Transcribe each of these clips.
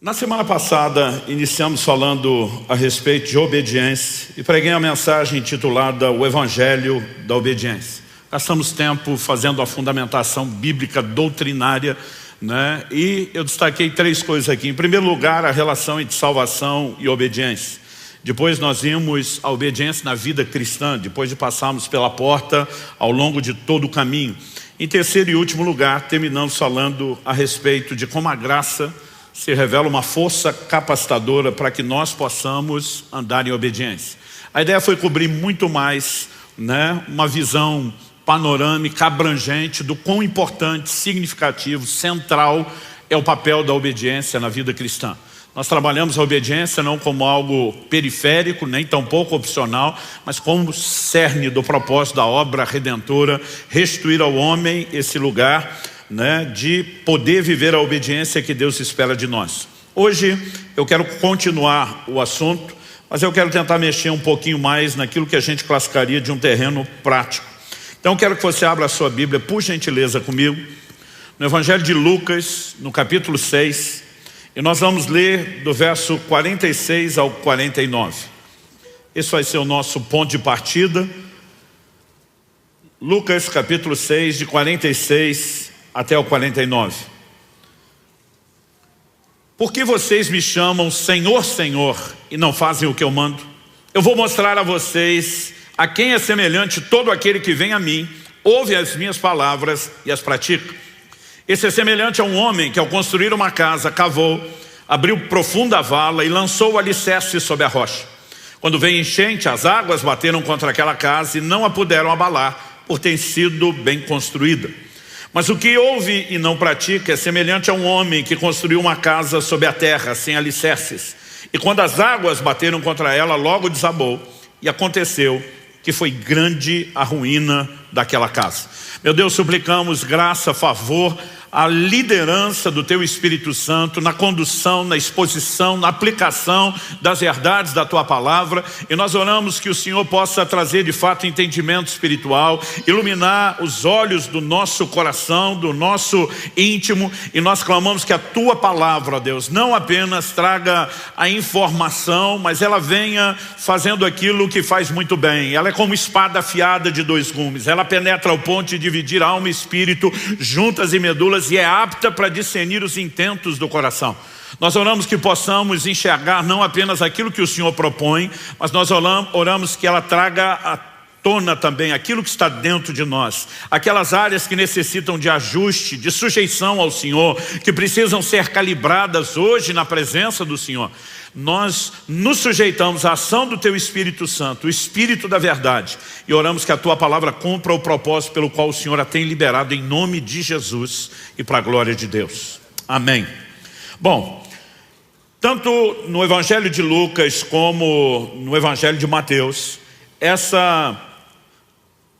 Na semana passada, iniciamos falando a respeito de obediência e preguei a mensagem intitulada O Evangelho da Obediência. Gastamos tempo fazendo a fundamentação bíblica doutrinária, né? E eu destaquei três coisas aqui. Em primeiro lugar, a relação entre salvação e obediência. Depois nós vimos a obediência na vida cristã, depois de passarmos pela porta ao longo de todo o caminho. Em terceiro e último lugar, terminamos falando a respeito de como a graça se revela uma força capacitadora para que nós possamos andar em obediência. A ideia foi cobrir muito mais, né, uma visão panorâmica, abrangente do quão importante, significativo, central é o papel da obediência na vida cristã. Nós trabalhamos a obediência não como algo periférico, nem tampouco opcional, mas como cerne do propósito da obra redentora, restituir ao homem esse lugar, né, de poder viver a obediência que Deus espera de nós. Hoje eu quero continuar o assunto, mas eu quero tentar mexer um pouquinho mais naquilo que a gente classificaria de um terreno prático. Então eu quero que você abra a sua Bíblia, por gentileza, comigo, no Evangelho de Lucas, no capítulo 6, e nós vamos ler do verso 46 ao 49. Esse vai ser o nosso ponto de partida. Lucas capítulo 6, de 46 até o 49. Por que vocês me chamam Senhor, Senhor, e não fazem o que eu mando? Eu vou mostrar a vocês a quem é semelhante todo aquele que vem a mim, ouve as minhas palavras e as pratica. Esse é semelhante a um homem que, ao construir uma casa, cavou, abriu profunda vala e lançou o alicerce sobre a rocha. Quando veio enchente, as águas bateram contra aquela casa e não a puderam abalar, por ter sido bem construída. Mas o que ouve e não pratica é semelhante a um homem que construiu uma casa sobre a terra, sem alicerces. E quando as águas bateram contra ela, logo desabou. E aconteceu que foi grande a ruína daquela casa. Meu Deus, suplicamos graça, favor, a liderança do Teu Espírito Santo na condução, na exposição, na aplicação das verdades da Tua Palavra, e nós oramos que o Senhor possa trazer de fato entendimento espiritual, iluminar os olhos do nosso coração, do nosso íntimo, e nós clamamos que a Tua Palavra, ó Deus, não apenas traga a informação, mas ela venha fazendo aquilo que faz muito bem. Ela é como espada afiada de dois gumes, ela penetra ao ponto de dividir alma e espírito, juntas e medulas, e é apta para discernir os intentos do coração. Nós oramos que possamos enxergar não apenas aquilo que o Senhor propõe, mas nós oramos que ela traga à tona também aquilo que está dentro de nós, aquelas áreas que necessitam de ajuste, de sujeição ao Senhor, que precisam ser calibradas hoje na presença do Senhor. Nós nos sujeitamos à ação do Teu Espírito Santo, o Espírito da verdade, e oramos que a Tua Palavra cumpra o propósito pelo qual o Senhor a tem liberado, em nome de Jesus e para a glória de Deus. Amém. Bom, tanto no Evangelho de Lucas como no Evangelho de Mateus, essa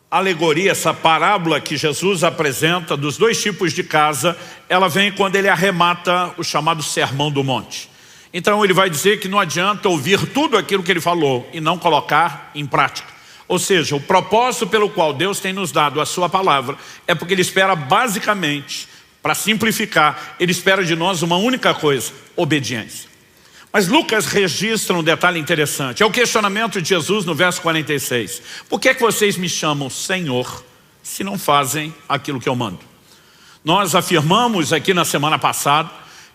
alegoria, essa parábola que Jesus apresenta dos dois tipos de casa, ela vem quando ele arremata o chamado Sermão do Monte. Então ele vai dizer que não adianta ouvir tudo aquilo que ele falou e não colocar em prática. Ou seja, o propósito pelo qual Deus tem nos dado a sua palavra é porque ele espera basicamente, para simplificar, ele espera de nós uma única coisa: obediência. Mas Lucas registra um detalhe interessante, é o questionamento de Jesus no verso 46. Por que é que vocês me chamam Senhor se não fazem aquilo que eu mando? Nós afirmamos aqui na semana passada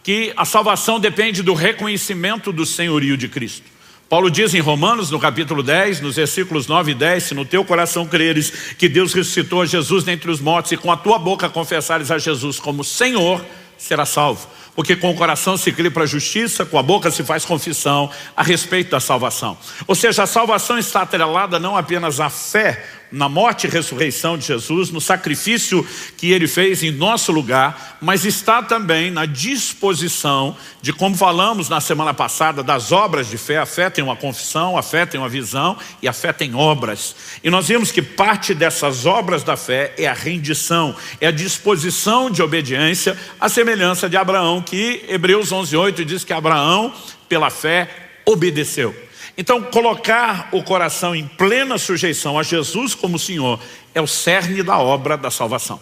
que a salvação depende do reconhecimento do senhorio de Cristo. Paulo diz em Romanos, no capítulo 10, nos versículos 9 e 10, se no teu coração creres que Deus ressuscitou a Jesus dentre os mortos e com a tua boca confessares a Jesus como Senhor, será salvo. Porque com o coração se crê para a justiça, com a boca se faz confissão a respeito da salvação. Ou seja, a salvação está atrelada não apenas à fé na morte e ressurreição de Jesus, no sacrifício que ele fez em nosso lugar, mas está também na disposição de, como falamos na semana passada, das obras de fé. A fé tem uma confissão, a fé tem uma visão e a fé tem obras. E nós vimos que parte dessas obras da fé é a rendição, é a disposição de obediência, a semelhança de Abraão, que Hebreus 11:8 diz que Abraão, pela fé, obedeceu. Então, colocar o coração em plena sujeição a Jesus como Senhor é o cerne da obra da salvação.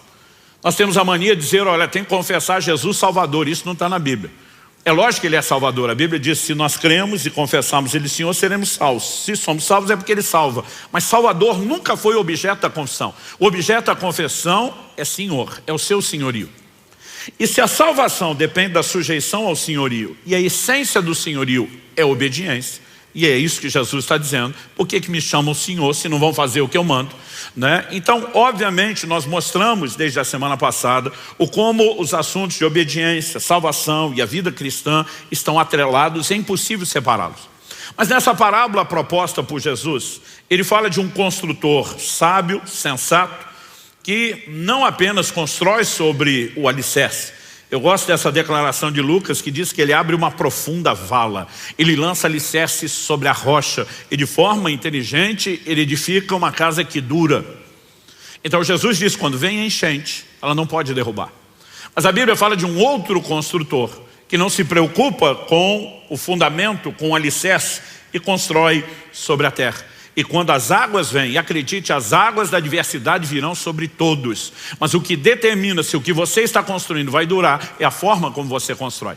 Nós temos a mania de dizer, olha, tem que confessar Jesus Salvador. Isso não está na Bíblia. É lógico que Ele é Salvador. A Bíblia diz, se nós cremos e confessarmos Ele Senhor, seremos salvos. Se somos salvos é porque Ele salva. Mas Salvador nunca foi o objeto da confissão. O objeto da confissão é Senhor, é o seu senhorio. E se a salvação depende da sujeição ao senhorio, e a essência do senhorio é obediência, e é isso que Jesus está dizendo, por que me chamam Senhor se não vão fazer o que eu mando? Né? Então, obviamente, nós mostramos desde a semana passada como os assuntos de obediência, salvação e a vida cristã estão atrelados, é impossível separá-los. Mas nessa parábola proposta por Jesus, Ele fala de um construtor sábio, sensato, que não apenas constrói sobre o alicerce. Eu gosto dessa declaração de Lucas que diz que ele abre uma profunda vala. Ele lança alicerces sobre a rocha e de forma inteligente ele edifica uma casa que dura. Então Jesus diz, quando vem a enchente, ela não pode derrubar. Mas a Bíblia fala de um outro construtor que não se preocupa com o fundamento, com o alicerce e constrói sobre a terra. E quando as águas vêm, e acredite, as águas da adversidade virão sobre todos. Mas o que determina se o que você está construindo vai durar é a forma como você constrói.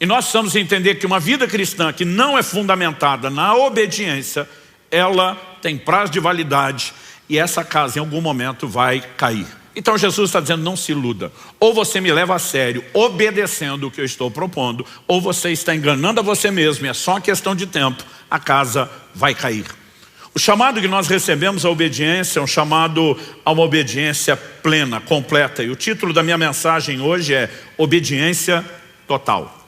E nós precisamos entender que uma vida cristã que não é fundamentada na obediência, ela tem prazo de validade e essa casa em algum momento vai cair. Então Jesus está dizendo, não se iluda. Ou você me leva a sério, obedecendo o que eu estou propondo, ou você está enganando a você mesmo, e é só uma questão de tempo, a casa vai cair. O chamado que nós recebemos à obediência é um chamado a uma obediência plena, completa. E o título da minha mensagem hoje é Obediência Total.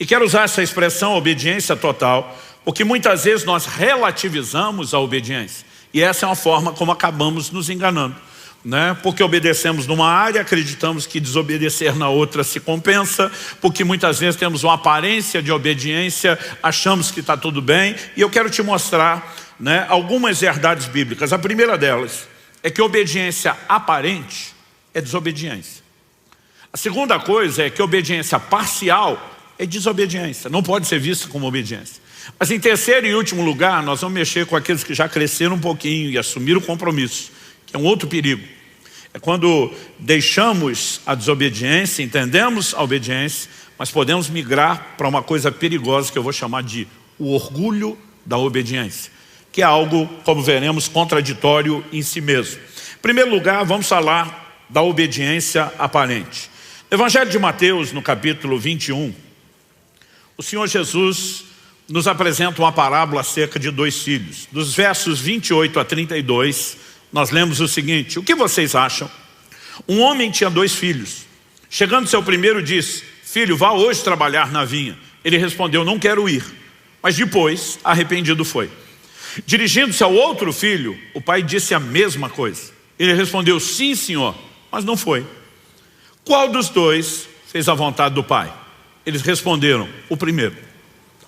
E quero usar essa expressão, obediência total, porque muitas vezes nós relativizamos a obediência. E essa é uma forma como acabamos nos enganando. Porque obedecemos numa área, acreditamos que desobedecer na outra se compensa, porque muitas vezes temos uma aparência de obediência, achamos que está tudo bem. E eu quero te mostrar algumas verdades bíblicas. A primeira delas é que obediência aparente é desobediência. A segunda coisa é que obediência parcial é desobediência, não pode ser vista como obediência. Mas em terceiro e último lugar, nós vamos mexer com aqueles que já cresceram um pouquinho e assumiram o compromisso, que é um outro perigo. É quando deixamos a desobediência, entendemos a obediência, mas podemos migrar para uma coisa perigosa que eu vou chamar de o orgulho da obediência, que é algo, como veremos, contraditório em si mesmo. Em primeiro lugar, vamos falar da obediência aparente. No Evangelho de Mateus, no capítulo 21, o Senhor Jesus nos apresenta uma parábola acerca de 2 filhos. Dos versos 28 a 32, nós lemos o seguinte: o que vocês acham? Um homem tinha 2 filhos. Chegando seu primeiro, disse: filho, vá hoje trabalhar na vinha. Ele respondeu: não quero ir. Mas depois, arrependido foi. Dirigindo-se ao outro filho, o pai disse a mesma coisa. Ele respondeu: sim, senhor, mas não foi. Qual dos 2 fez a vontade do pai? Eles responderam: o primeiro.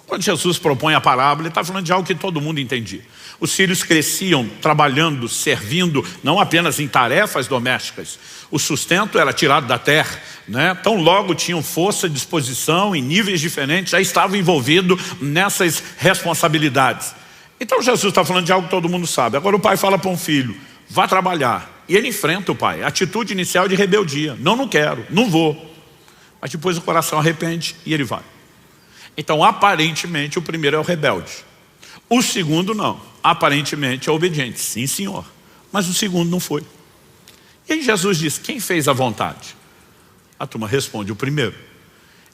Quando Jesus propõe a parábola, ele está falando de algo que todo mundo entendia. Os filhos cresciam trabalhando, servindo, não apenas em tarefas domésticas. O sustento era tirado da terra, Tão logo tinham força, disposição, em níveis diferentes, já estavam envolvidos nessas responsabilidades. Então Jesus está falando de algo que todo mundo sabe. Agora o pai fala para um filho: vá trabalhar. E ele enfrenta o pai. A atitude inicial de rebeldia: não quero, não vou. Mas depois o coração arrepende e ele vai. Então aparentemente o primeiro é o rebelde. O segundo não. Aparentemente é obediente. Sim, senhor. Mas o segundo não foi. E aí Jesus diz: quem fez a vontade? A turma responde: o primeiro.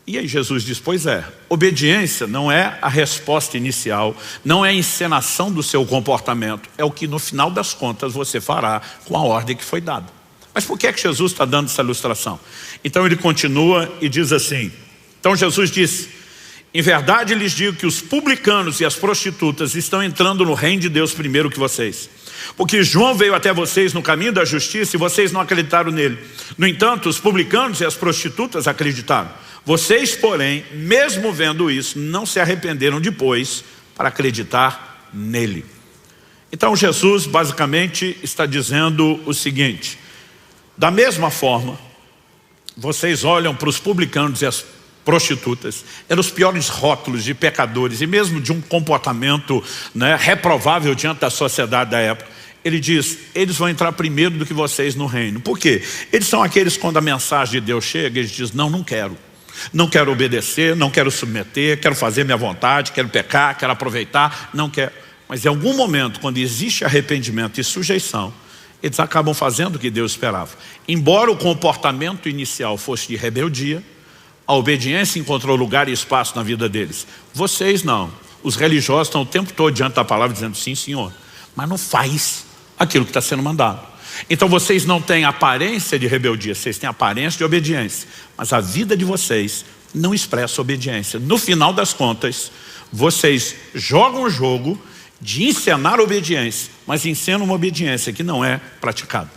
E aí Jesus diz: pois é, obediência não é a resposta inicial, não é a encenação do seu comportamento, é o que no final das contas você fará com a ordem que foi dada. Mas por que é que Jesus está dando essa ilustração? Então ele continua e diz assim: então Jesus disse: em verdade lhes digo que os publicanos e as prostitutas estão entrando no reino de Deus primeiro que vocês. Porque João veio até vocês no caminho da justiça e vocês não acreditaram nele. No entanto, os publicanos e as prostitutas acreditaram. Vocês, porém, mesmo vendo isso, não se arrependeram depois para acreditar nele. Então Jesus basicamente está dizendo o seguinte: da mesma forma, vocês olham para os publicanos e as prostitutas, eram os piores rótulos de pecadores e mesmo de um comportamento reprovável diante da sociedade da época. Ele diz: eles vão entrar primeiro do que vocês no reino. Por quê? Eles são aqueles, quando a mensagem de Deus chega, eles dizem: não quero. Não quero obedecer, não quero submeter, quero fazer minha vontade, quero pecar, quero aproveitar, não quero. Mas em algum momento, quando existe arrependimento e sujeição, eles acabam fazendo o que Deus esperava. Embora o comportamento inicial fosse de rebeldia, a obediência encontrou lugar e espaço na vida deles. Vocês não. Os religiosos estão o tempo todo diante da palavra dizendo sim, Senhor, mas não faz aquilo que está sendo mandado. Então vocês não têm aparência de rebeldia, vocês têm aparência de obediência, mas a vida de vocês não expressa obediência. No final das contas, vocês jogam o jogo de encenar obediência, mas encenam uma obediência que não é praticada.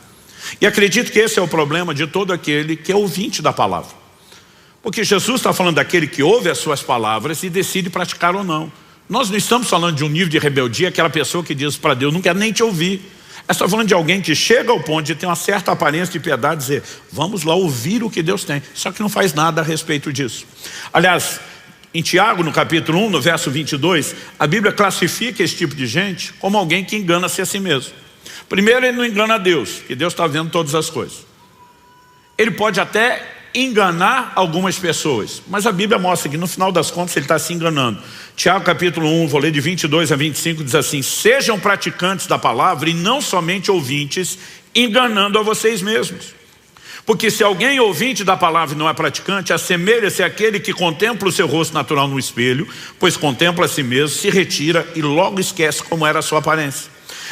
E acredito que esse é o problema de todo aquele que é ouvinte da palavra. Porque Jesus está falando daquele que ouve as suas palavras e decide praticar ou não. Nós não estamos falando de um nível de rebeldia, aquela pessoa que diz para Deus, não quero nem te ouvir. Está falando de alguém que chega ao ponto de ter uma certa aparência de piedade e dizer, vamos lá ouvir o que Deus tem, só que não faz nada a respeito disso. Aliás, em Tiago, no capítulo 1, no verso 22, a Bíblia classifica esse tipo de gente como alguém que engana-se a si mesmo. Primeiro, ele não engana a Deus, que Deus está vendo todas as coisas. Ele pode até enganar algumas pessoas, mas a Bíblia mostra que no final das contas ele está se enganando. Tiago capítulo 1, vou ler de 22 a 25, diz assim, sejam praticantes da palavra e não somente ouvintes, enganando a vocês mesmos. Porque se alguém ouvinte da palavra e não é praticante, assemelha-se àquele que contempla o seu rosto natural no espelho, pois contempla a si mesmo, se retira e logo esquece como era a sua aparência.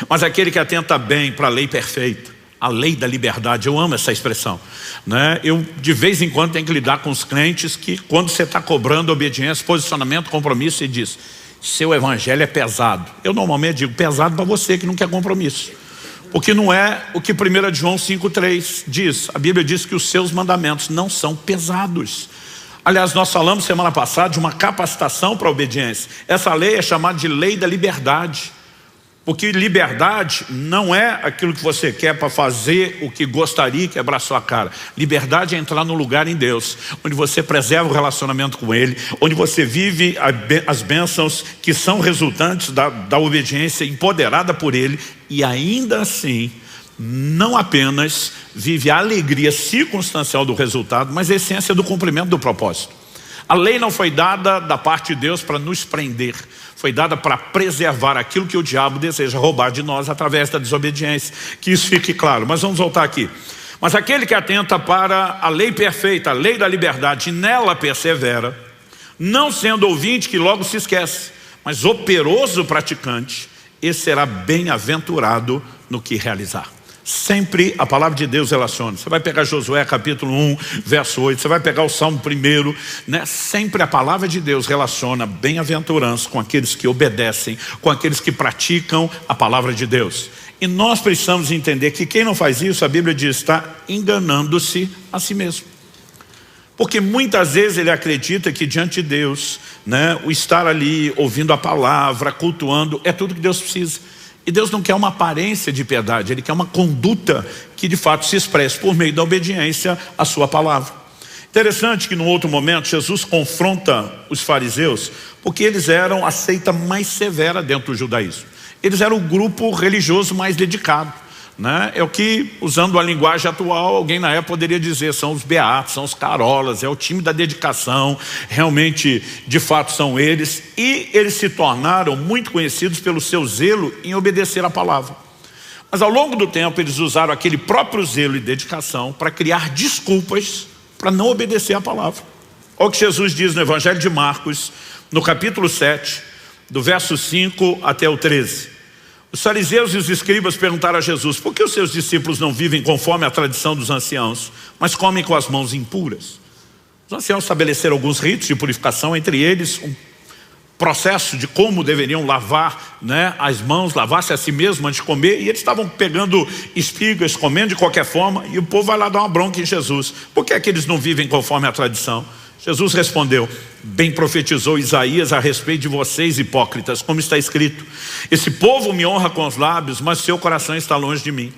Mas aquele que atenta bem para a lei perfeita, a lei da liberdade, eu amo essa expressão, né? Eu de vez em quando tenho que lidar com os crentes que quando você está cobrando obediência, posicionamento, compromisso, você diz, seu evangelho é pesado. Eu normalmente digo, pesado para você que não quer compromisso. Porque não é o que 1 João 5,3 diz. A Bíblia diz que os seus mandamentos não são pesados. Aliás, nós falamos semana passada de uma capacitação para a obediência. Essa lei é chamada de lei da liberdade. Porque liberdade não é aquilo que você quer para fazer o que gostaria e quebrar sua cara. Liberdade é entrar no lugar em Deus, onde você preserva o relacionamento com Ele, onde você vive as bênçãos que são resultantes da obediência empoderada por Ele, e ainda assim, não apenas vive a alegria circunstancial do resultado, mas a essência do cumprimento do propósito. A lei não foi dada da parte de Deus para nos prender, foi dada para preservar aquilo que o diabo deseja roubar de nós através da desobediência. Que isso fique claro, mas vamos voltar aqui. Mas aquele que atenta para a lei perfeita, a lei da liberdade, e nela persevera, não sendo ouvinte que logo se esquece, mas operoso praticante, esse será bem-aventurado no que realizar. Sempre a palavra de Deus relaciona. Você vai pegar Josué capítulo 1, verso 8, você vai pegar o Salmo 1, né? Sempre a palavra de Deus relaciona bem-aventurança com aqueles que obedecem, com aqueles que praticam a palavra de Deus. E nós precisamos entender que quem não faz isso, a Bíblia diz, está enganando-se a si mesmo. Porque muitas vezes ele acredita que diante de Deus, né, o estar ali ouvindo a palavra, cultuando, é tudo que Deus precisa. E Deus não quer uma aparência de piedade, Ele quer uma conduta que de fato se expresse por meio da obediência à sua palavra. Interessante que num outro momento Jesus confronta os fariseus, porque eles eram a seita mais severa dentro do judaísmo. Eles eram o grupo religioso mais dedicado, né? É o que, usando a linguagem atual, alguém na época poderia dizer, são os beatos, são os carolas, é o time da dedicação, realmente, de fato são eles, e eles se tornaram muito conhecidos pelo seu zelo em obedecer a palavra. Mas ao longo do tempo eles usaram aquele próprio zelo e dedicação para criar desculpas para não obedecer a palavra. Olha o que Jesus diz no Evangelho de Marcos, no capítulo 7, do verso 5 até o 13. Os fariseus e os escribas perguntaram a Jesus, por que os seus discípulos não vivem conforme a tradição dos anciãos, mas comem com as mãos impuras? Os anciãos estabeleceram alguns ritos de purificação, entre eles um processo de como deveriam lavar, né, as mãos, lavar-se a si mesmo antes de comer, e eles estavam pegando espigas, comendo de qualquer forma, e o povo vai lá dar uma bronca em Jesus. Por que é que eles não vivem conforme a tradição? Jesus respondeu, bem profetizou Isaías a respeito de vocês hipócritas, como está escrito, esse povo me honra com os lábios, mas seu coração está longe de mim.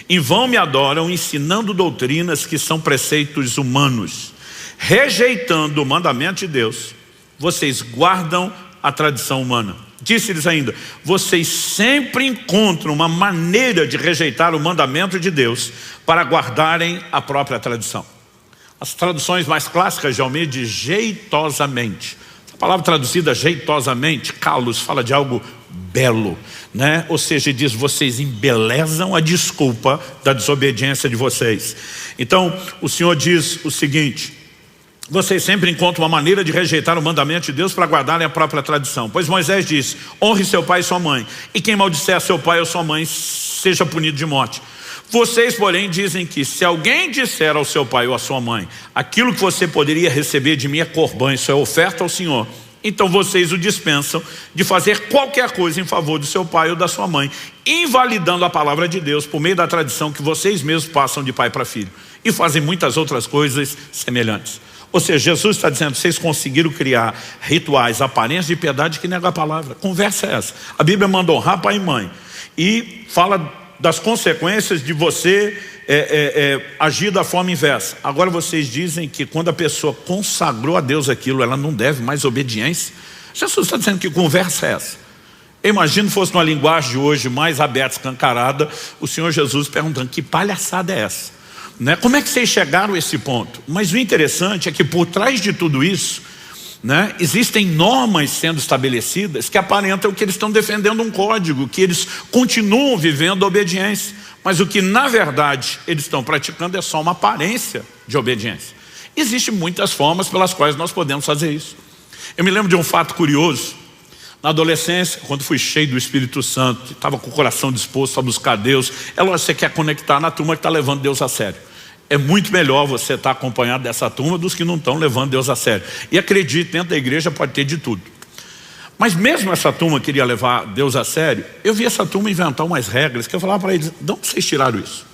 Em vão me adoram, ensinando doutrinas que são preceitos humanos. Rejeitando o mandamento de Deus, vocês guardam a tradição humana. Disse-lhes ainda, vocês sempre encontram uma maneira de rejeitar o mandamento de Deus para guardarem a própria tradição. As traduções mais clássicas de Almeida diz jeitosamente. A palavra traduzida jeitosamente, kalos, fala de algo belo, né? Ou seja, diz, vocês embelezam a desculpa da desobediência de vocês. Então, o Senhor diz o seguinte: vocês sempre encontram uma maneira de rejeitar o mandamento de Deus para guardarem a própria tradição. Pois Moisés disse, honre seu pai e sua mãe, e quem maldisser seu pai ou sua mãe seja punido de morte. Vocês, porém, dizem que se alguém disser ao seu pai ou à sua mãe, aquilo que você poderia receber de mim é corbã, isso é oferta ao Senhor, então vocês o dispensam de fazer qualquer coisa em favor do seu pai ou da sua mãe, invalidando a palavra de Deus por meio da tradição que vocês mesmos passam de pai para filho. E fazem muitas outras coisas semelhantes. Ou seja, Jesus está dizendo, vocês conseguiram criar rituais, aparências de piedade que negam a palavra. Conversa é essa. A Bíblia manda honrar pai e mãe. E fala das consequências de você agir da forma inversa. Agora vocês dizem que quando a pessoa consagrou a Deus aquilo, ela não deve mais obediência. Jesus está dizendo que conversa é essa. Eu imagino fosse numa linguagem de hoje mais aberta, escancarada, o Senhor Jesus perguntando, que palhaçada é essa? Né? Como é que vocês chegaram a esse ponto? Mas o interessante é que por trás de tudo isso, né, existem normas sendo estabelecidas que aparentam que eles estão defendendo um código, que eles continuam vivendo a obediência, mas o que na verdade eles estão praticando é só uma aparência de obediência. Existem muitas formas pelas quais nós podemos fazer isso. Eu me lembro de um fato curioso. Na adolescência, quando fui cheio do Espírito Santo, estava com o coração disposto a buscar Deus, é lógico que você quer conectar na turma que está levando Deus a sério. É muito melhor você estar acompanhado dessa turma dos que não estão levando Deus a sério. E acredite, dentro da igreja pode ter de tudo. Mas mesmo essa turma queria levar Deus a sério, eu vi essa turma inventar umas regras que eu falava para eles, de onde vocês tiraram isso?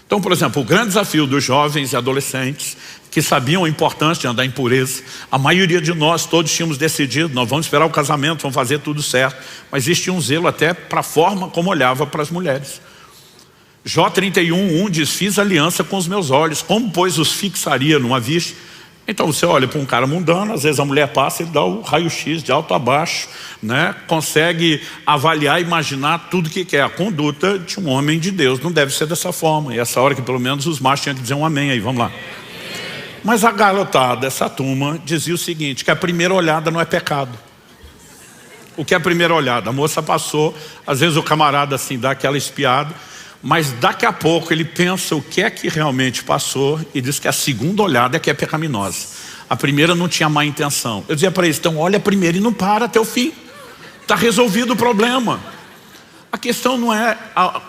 Então, por exemplo, o grande desafio dos jovens e adolescentes que sabiam a importância de andar em pureza, a maioria de nós, todos tínhamos decidido, nós vamos esperar o casamento, vamos fazer tudo certo, mas existia um zelo até para a forma como olhava para as mulheres. Jó 31:1 diz, fiz aliança com os meus olhos, como pois os fixaria numa vista? Então você olha para um cara mundano, às vezes a mulher passa, ele dá o raio-x de alto a baixo, né? Consegue avaliar, imaginar tudo que quer. A conduta de um homem de Deus não deve ser dessa forma. E essa hora que pelo menos os machos tinham que dizer um amém aí, vamos lá. Mas a garotada, essa turma, dizia o seguinte, que a primeira olhada não é pecado. O que é a primeira olhada? A moça passou, às vezes o camarada assim dá aquela espiada, mas daqui a pouco ele pensa o que é que realmente passou e diz que a segunda olhada é que é pecaminosa. A primeira não tinha má intenção. Eu dizia para eles, então olha a primeira e não para até o fim. Está resolvido o problema. A questão não é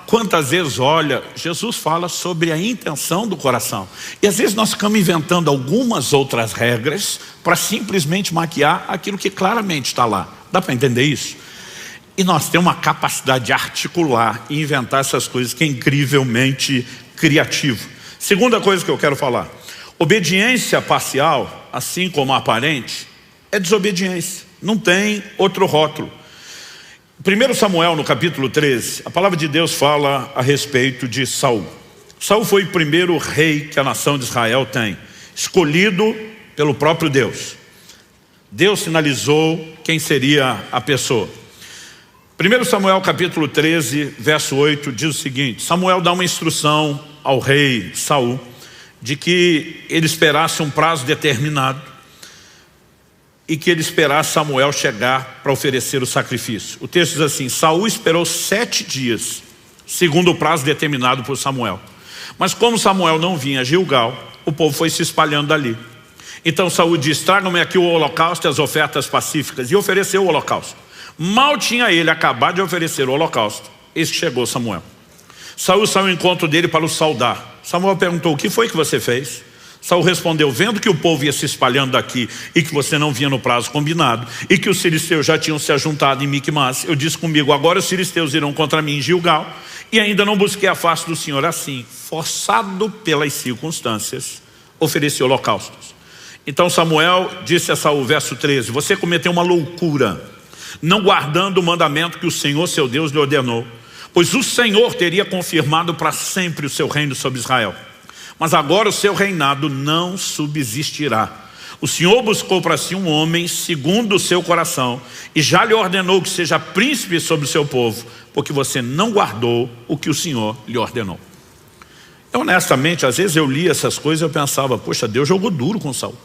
quantas vezes olha, Jesus fala sobre a intenção do coração. E às vezes nós ficamos inventando algumas outras regras para simplesmente maquiar aquilo que claramente está lá. Dá para entender isso? E nós temos uma capacidade de articular e inventar essas coisas que é incrivelmente criativo. Segunda coisa que eu quero falar. Obediência parcial, assim como a aparente, é desobediência. Não tem outro rótulo. 1 Samuel, no capítulo 13, a palavra de Deus fala a respeito de Saul. Saul foi o primeiro rei que a nação de Israel tem, escolhido pelo próprio Deus. Deus sinalizou quem seria a pessoa. 1 Samuel capítulo 13, verso 8, diz o seguinte, Samuel dá uma instrução ao rei Saul, de que ele esperasse um prazo determinado, e que ele esperasse Samuel chegar para oferecer o sacrifício. O texto diz assim, Saul esperou 7 dias, segundo o prazo determinado por Samuel. Mas como Samuel não vinha a Gilgal, o povo foi se espalhando dali. Então Saul disse, tragam-me aqui o holocausto e as ofertas pacíficas, e ofereceu o holocausto. Mal tinha ele acabado de oferecer o holocausto, eis que chegou Samuel. Saul saiu ao encontro dele para o saudar. Samuel perguntou, o que foi que você fez? Saul respondeu, vendo que o povo ia se espalhando daqui e que você não vinha no prazo combinado e que os filisteus já tinham se ajuntado em Micmas, eu disse comigo, agora os filisteus irão contra mim em Gilgal e ainda não busquei a face do Senhor. Assim, forçado pelas circunstâncias, ofereci holocaustos. Então Samuel disse a Saul, verso 13, você cometeu uma loucura, não guardando o mandamento que o Senhor seu Deus lhe ordenou, pois o Senhor teria confirmado para sempre o seu reino sobre Israel. Mas agora o seu reinado não subsistirá. O Senhor buscou para si um homem segundo o seu coração e já lhe ordenou que seja príncipe sobre o seu povo, porque você não guardou o que o Senhor lhe ordenou. Honestamente, às vezes eu li essas coisas e eu pensava, poxa, Deus jogou duro com Saul.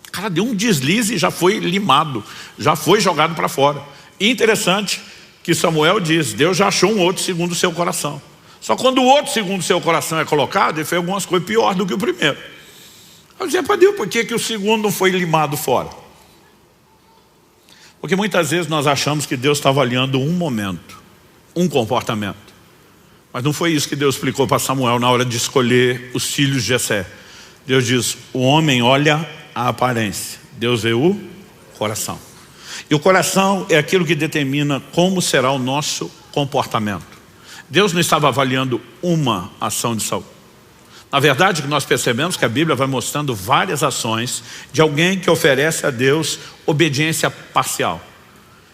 O cara deu um deslize e já foi limado, já foi jogado para fora. E interessante que Samuel diz, Deus já achou um outro segundo o seu coração. Só quando o outro segundo o seu coração é colocado, ele fez algumas coisas piores do que o primeiro. Eu dizia para Deus, por que o segundo não foi limado fora? Porque muitas vezes nós achamos que Deus está avaliando um momento, um comportamento. Mas não foi isso que Deus explicou para Samuel na hora de escolher os filhos de Jessé. Deus diz, o homem olha a aparência, Deus vê o coração. E o coração é aquilo que determina como será o nosso comportamento. Deus não estava avaliando uma ação de Saul. Na verdade, que nós percebemos que a Bíblia vai mostrando várias ações de alguém que oferece a Deus obediência parcial.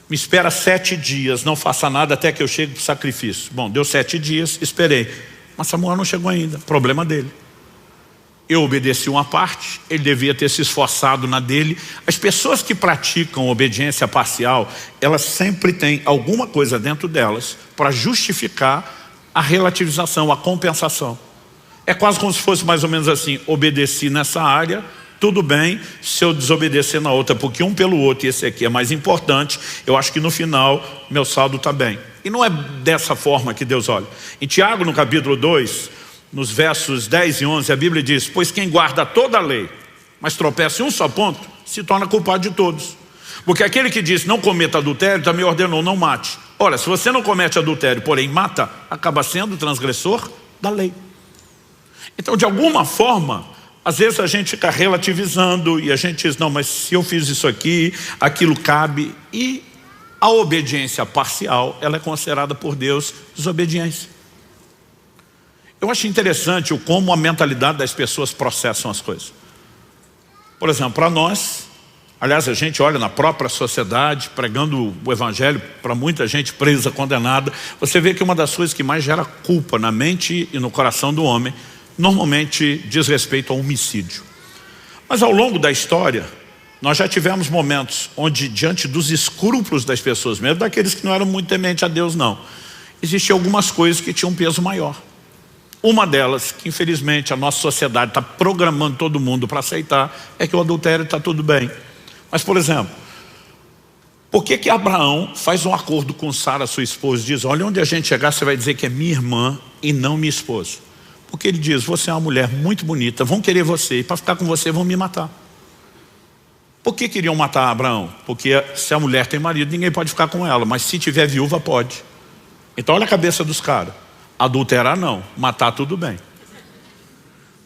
Me espera 7 dias, não faça nada até que eu chegue para o sacrifício. Bom, deu 7 dias, esperei. Mas Samuel não chegou ainda, problema dele. Eu obedeci uma parte, ele devia ter se esforçado na dele. As pessoas que praticam obediência parcial, elas sempre têm alguma coisa dentro delas para justificar a relativização, a compensação. É quase como se fosse mais ou menos assim, obedeci nessa área, tudo bem se eu desobedecer na outra, porque um pelo outro, e esse aqui é mais importante, eu acho que no final meu saldo está bem. E não é dessa forma que Deus olha. Em Tiago, no capítulo 2, nos versos 10 e 11, a Bíblia diz, pois quem guarda toda a lei, mas tropeça em um só ponto, se torna culpado de todos. Porque aquele que diz não cometa adultério, também ordenou não mate. Ora, se você não comete adultério, porém mata, acaba sendo transgressor da lei. Então, de alguma forma, às vezes a gente fica relativizando e a gente diz, não, mas se eu fiz isso aqui, aquilo cabe. E a obediência parcial, ela é considerada por Deus desobediência. Eu acho interessante como a mentalidade das pessoas processam as coisas. Por exemplo, para nós, aliás, a gente olha na própria sociedade, pregando o evangelho para muita gente presa, condenada, você vê que uma das coisas que mais gera culpa na mente e no coração do homem, normalmente diz respeito ao homicídio. Mas ao longo da história, nós já tivemos momentos onde, diante dos escrúpulos das pessoas, mesmo daqueles que não eram muito tementes a Deus, não, existiam algumas coisas que tinham um peso maior. Uma delas, que infelizmente a nossa sociedade está programando todo mundo para aceitar, é que o adultério está tudo bem. Mas, por exemplo, por que Abraão faz um acordo com Sara, sua esposa, e diz, olha, onde a gente chegar, você vai dizer que é minha irmã e não minha esposa. Porque ele diz, você é uma mulher muito bonita, vão querer você, e para ficar com você vão me matar. Por que queriam matar Abraão? Porque se a mulher tem marido, ninguém pode ficar com ela, mas se tiver viúva, pode. Então olha a cabeça dos caras. Adulterar não, matar tudo bem.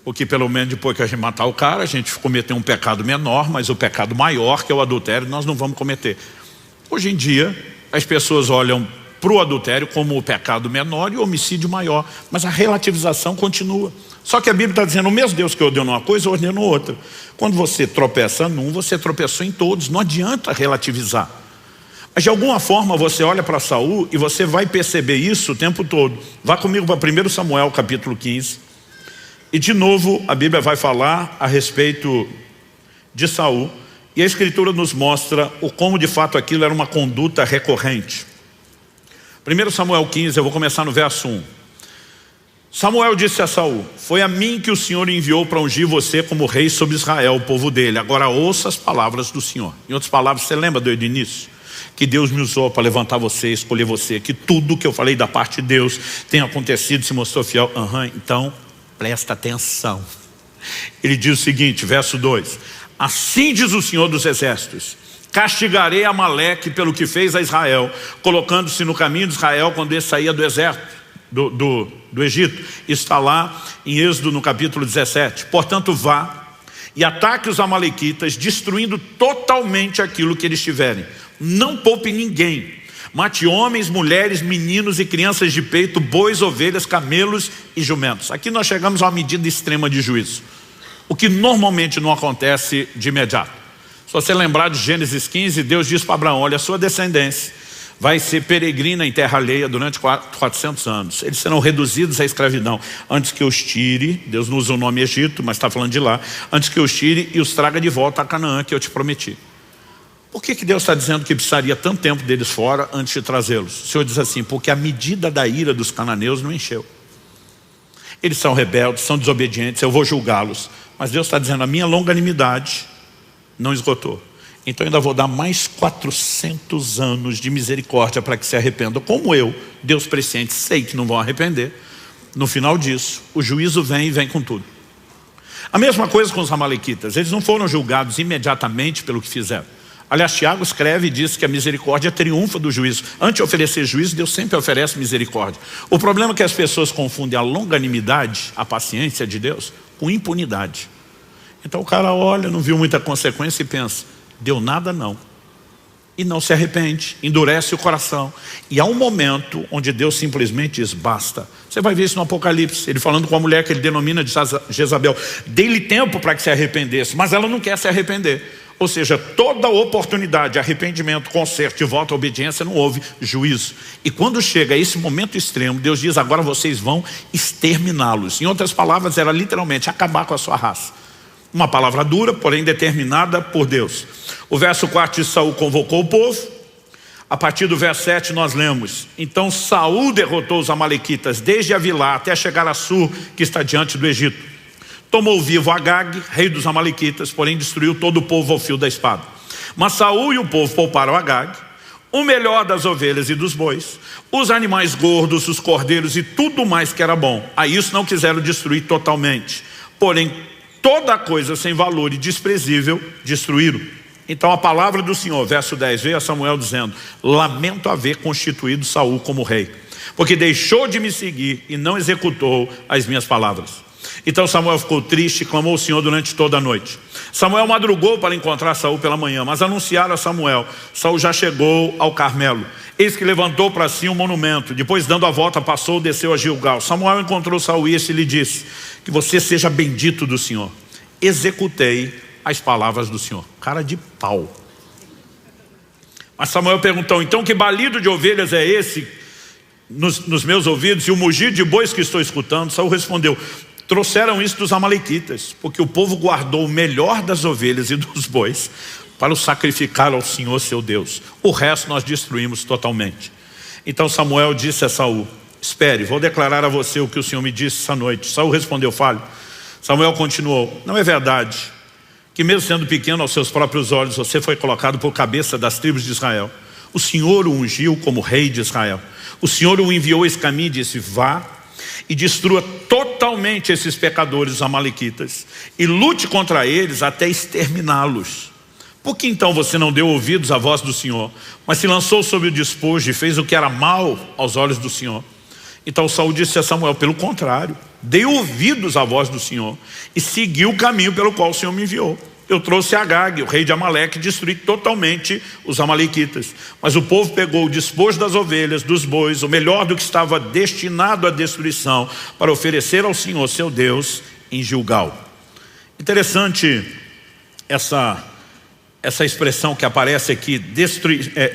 Porque pelo menos depois que a gente matar o cara, a gente cometeu um pecado menor, mas o pecado maior, que é o adultério, nós não vamos cometer. Hoje em dia, as pessoas olham para o adultério como o pecado menor e o homicídio maior, mas a relativização continua. Só que a Bíblia está dizendo, o mesmo Deus que ordena uma coisa, ordena outra. Quando você tropeça num, você tropeçou em todos, não adianta relativizar. Mas de alguma forma você olha para Saul e você vai perceber isso o tempo todo. Vá comigo para 1 Samuel capítulo 15. E de novo a Bíblia vai falar a respeito de Saul. E a Escritura nos mostra o como de fato aquilo era uma conduta recorrente. 1 Samuel 15, eu vou começar no verso 1. Samuel disse a Saul, foi a mim que o Senhor enviou para ungir você como rei sobre Israel, o povo dele. Agora ouça as palavras do Senhor. Em outras palavras, você lembra do início? Que Deus me usou para levantar você, escolher você, que tudo que eu falei da parte de Deus tem acontecido, se mostrou fiel. Então, presta atenção. Ele diz o seguinte, verso 2. Assim diz o Senhor dos Exércitos, castigarei Amaleque pelo que fez a Israel, colocando-se no caminho de Israel quando ele saía do exército, do Egito. Está lá em Êxodo no capítulo 17. Portanto, vá e ataque os amalequitas, destruindo totalmente aquilo que eles tiverem. Não poupe ninguém. Mate homens, mulheres, meninos e crianças de peito, bois, ovelhas, camelos e jumentos. Aqui nós chegamos a uma medida extrema de juízo, o que normalmente não acontece de imediato. Se você lembrar de Gênesis 15, Deus diz para Abraão, olha, a sua descendência vai ser peregrina em terra alheia durante 400 anos. Eles serão reduzidos à escravidão. Antes que eu os tire, Deus não usa o nome Egito, mas está falando de lá. Antes que eu os tire e os traga de volta a Canaã, que eu te prometi. Por que Deus está dizendo que precisaria tanto tempo deles fora antes de trazê-los? O Senhor diz assim, porque a medida da ira dos cananeus não encheu. Eles são rebeldes, são desobedientes, eu vou julgá-los. Mas Deus está dizendo, a minha longanimidade não esgotou. Então eu ainda vou dar mais 400 anos de misericórdia para que se arrependam. Como eu, Deus presciente, sei que não vão arrepender. No final disso, o juízo vem e vem com tudo. A mesma coisa com os amalequitas. Eles não foram julgados imediatamente pelo que fizeram. Aliás, Tiago escreve e diz que a misericórdia triunfa do juízo. Antes de oferecer juízo, Deus sempre oferece misericórdia. O problema é que as pessoas confundem a longanimidade, a paciência de Deus, com impunidade. Então o cara olha, não viu muita consequência e pensa, deu nada não. E não se arrepende, endurece o coração. E há um momento onde Deus simplesmente diz, basta. Você vai ver isso no Apocalipse, ele falando com a mulher que ele denomina de Jezabel. Dei-lhe tempo para que se arrependesse, mas ela não quer se arrepender. Ou seja, toda oportunidade, arrependimento, conserto e volta à obediência, não houve juízo. E quando chega a esse momento extremo, Deus diz, agora vocês vão exterminá-los. Em outras palavras, era literalmente acabar com a sua raça. Uma palavra dura, porém determinada por Deus. O verso 4 de Saul convocou o povo. A partir do verso 7 nós lemos, então Saul derrotou os amalequitas desde Avilá até chegar a Sur, que está diante do Egito. Tomou vivo Agag, rei dos amalequitas, porém destruiu todo o povo ao fio da espada. Mas Saul e o povo pouparam Agag, o melhor das ovelhas e dos bois, os animais gordos, os cordeiros e tudo mais que era bom. A isso não quiseram destruir totalmente, porém toda coisa sem valor e desprezível destruíram. Então a palavra do Senhor, verso 10, veio a Samuel dizendo, lamento haver constituído Saul como rei, porque deixou de me seguir e não executou as minhas palavras. Então Samuel ficou triste e clamou ao Senhor durante toda a noite. Samuel madrugou para encontrar Saul pela manhã, mas anunciaram a Samuel, Saul já chegou ao Carmelo. Eis que levantou para si um monumento, depois dando a volta passou, desceu a Gilgal. Samuel encontrou Saul e este lhe disse, que você seja bendito do Senhor. Executei as palavras do Senhor. Cara de pau. Mas Samuel perguntou, então que balido de ovelhas é esse nos meus ouvidos e o mugir de bois que estou escutando? Saul respondeu, trouxeram isso dos amalequitas, porque o povo guardou o melhor das ovelhas e dos bois para o sacrificar ao Senhor seu Deus. O resto nós destruímos totalmente. Então Samuel disse a Saul, espere, vou declarar a você o que o Senhor me disse essa noite. Saul respondeu, fale. Samuel continuou, não é verdade que mesmo sendo pequeno aos seus próprios olhos, você foi colocado por cabeça das tribos de Israel? O Senhor o ungiu como rei de Israel. O Senhor o enviou esse caminho e disse, vá e destrua totalmente esses pecadores, os amalequitas, e lute contra eles até exterminá-los. Por que então você não deu ouvidos à voz do Senhor, mas se lançou sobre o despojo e fez o que era mal aos olhos do Senhor? Então Saul disse a Samuel, pelo contrário, dei ouvidos à voz do Senhor e segui o caminho pelo qual o Senhor me enviou. Eu trouxe Agag, o rei de Amaleque, e destruí totalmente os amalequitas. Mas o povo pegou o despojo das ovelhas, dos bois, o melhor do que estava destinado à destruição, para oferecer ao Senhor, seu Deus, em Gilgal. Interessante essa expressão que aparece aqui,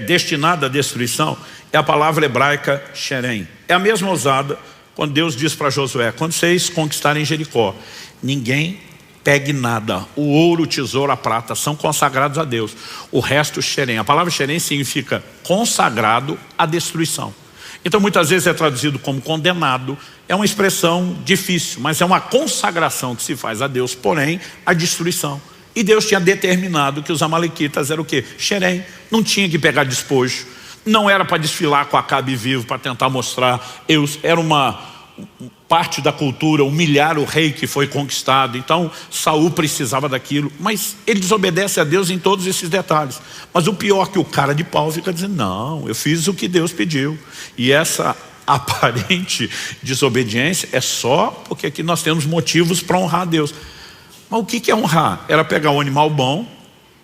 destinada à destruição, é a palavra hebraica Sherem. É a mesma usada quando Deus diz para Josué, quando vocês conquistarem Jericó, ninguém pegue nada, o ouro, o tesouro, a prata são consagrados a Deus. O resto, Xerém. A palavra Xerém significa consagrado à destruição. Então muitas vezes é traduzido como condenado. É uma expressão difícil, mas é uma consagração que se faz a Deus, porém a destruição. E Deus tinha determinado que os amalequitas eram o quê? Xerém. Não tinha que pegar despojo. Não era para desfilar com Acabe vivo, para tentar mostrar. Era uma parte da cultura, humilhar o rei que foi conquistado. Então Saul precisava daquilo, mas ele desobedece a Deus em todos esses detalhes. Mas o pior é que o cara de pau fica dizendo, não, eu fiz o que Deus pediu. E essa aparente desobediência é só porque aqui nós temos motivos para honrar a Deus. Mas o que é honrar? Era pegar um animal bom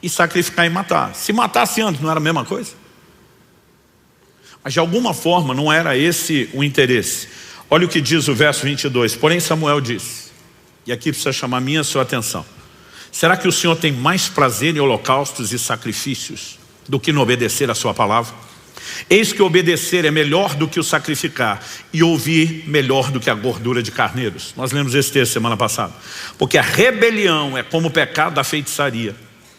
e sacrificar e matar. Se matasse antes, não era a mesma coisa? Mas de alguma forma não era esse o interesse. Olha o que diz o verso 22. Porém Samuel disse, e aqui precisa chamar minha sua atenção, será que o Senhor tem mais prazer em holocaustos e sacrifícios do que no obedecer a sua palavra? Eis que obedecer é melhor do que o sacrificar, e ouvir melhor do que a gordura de carneiros. Nós lemos esse texto semana passada. Porque a rebelião é como o pecado da feitiçaria,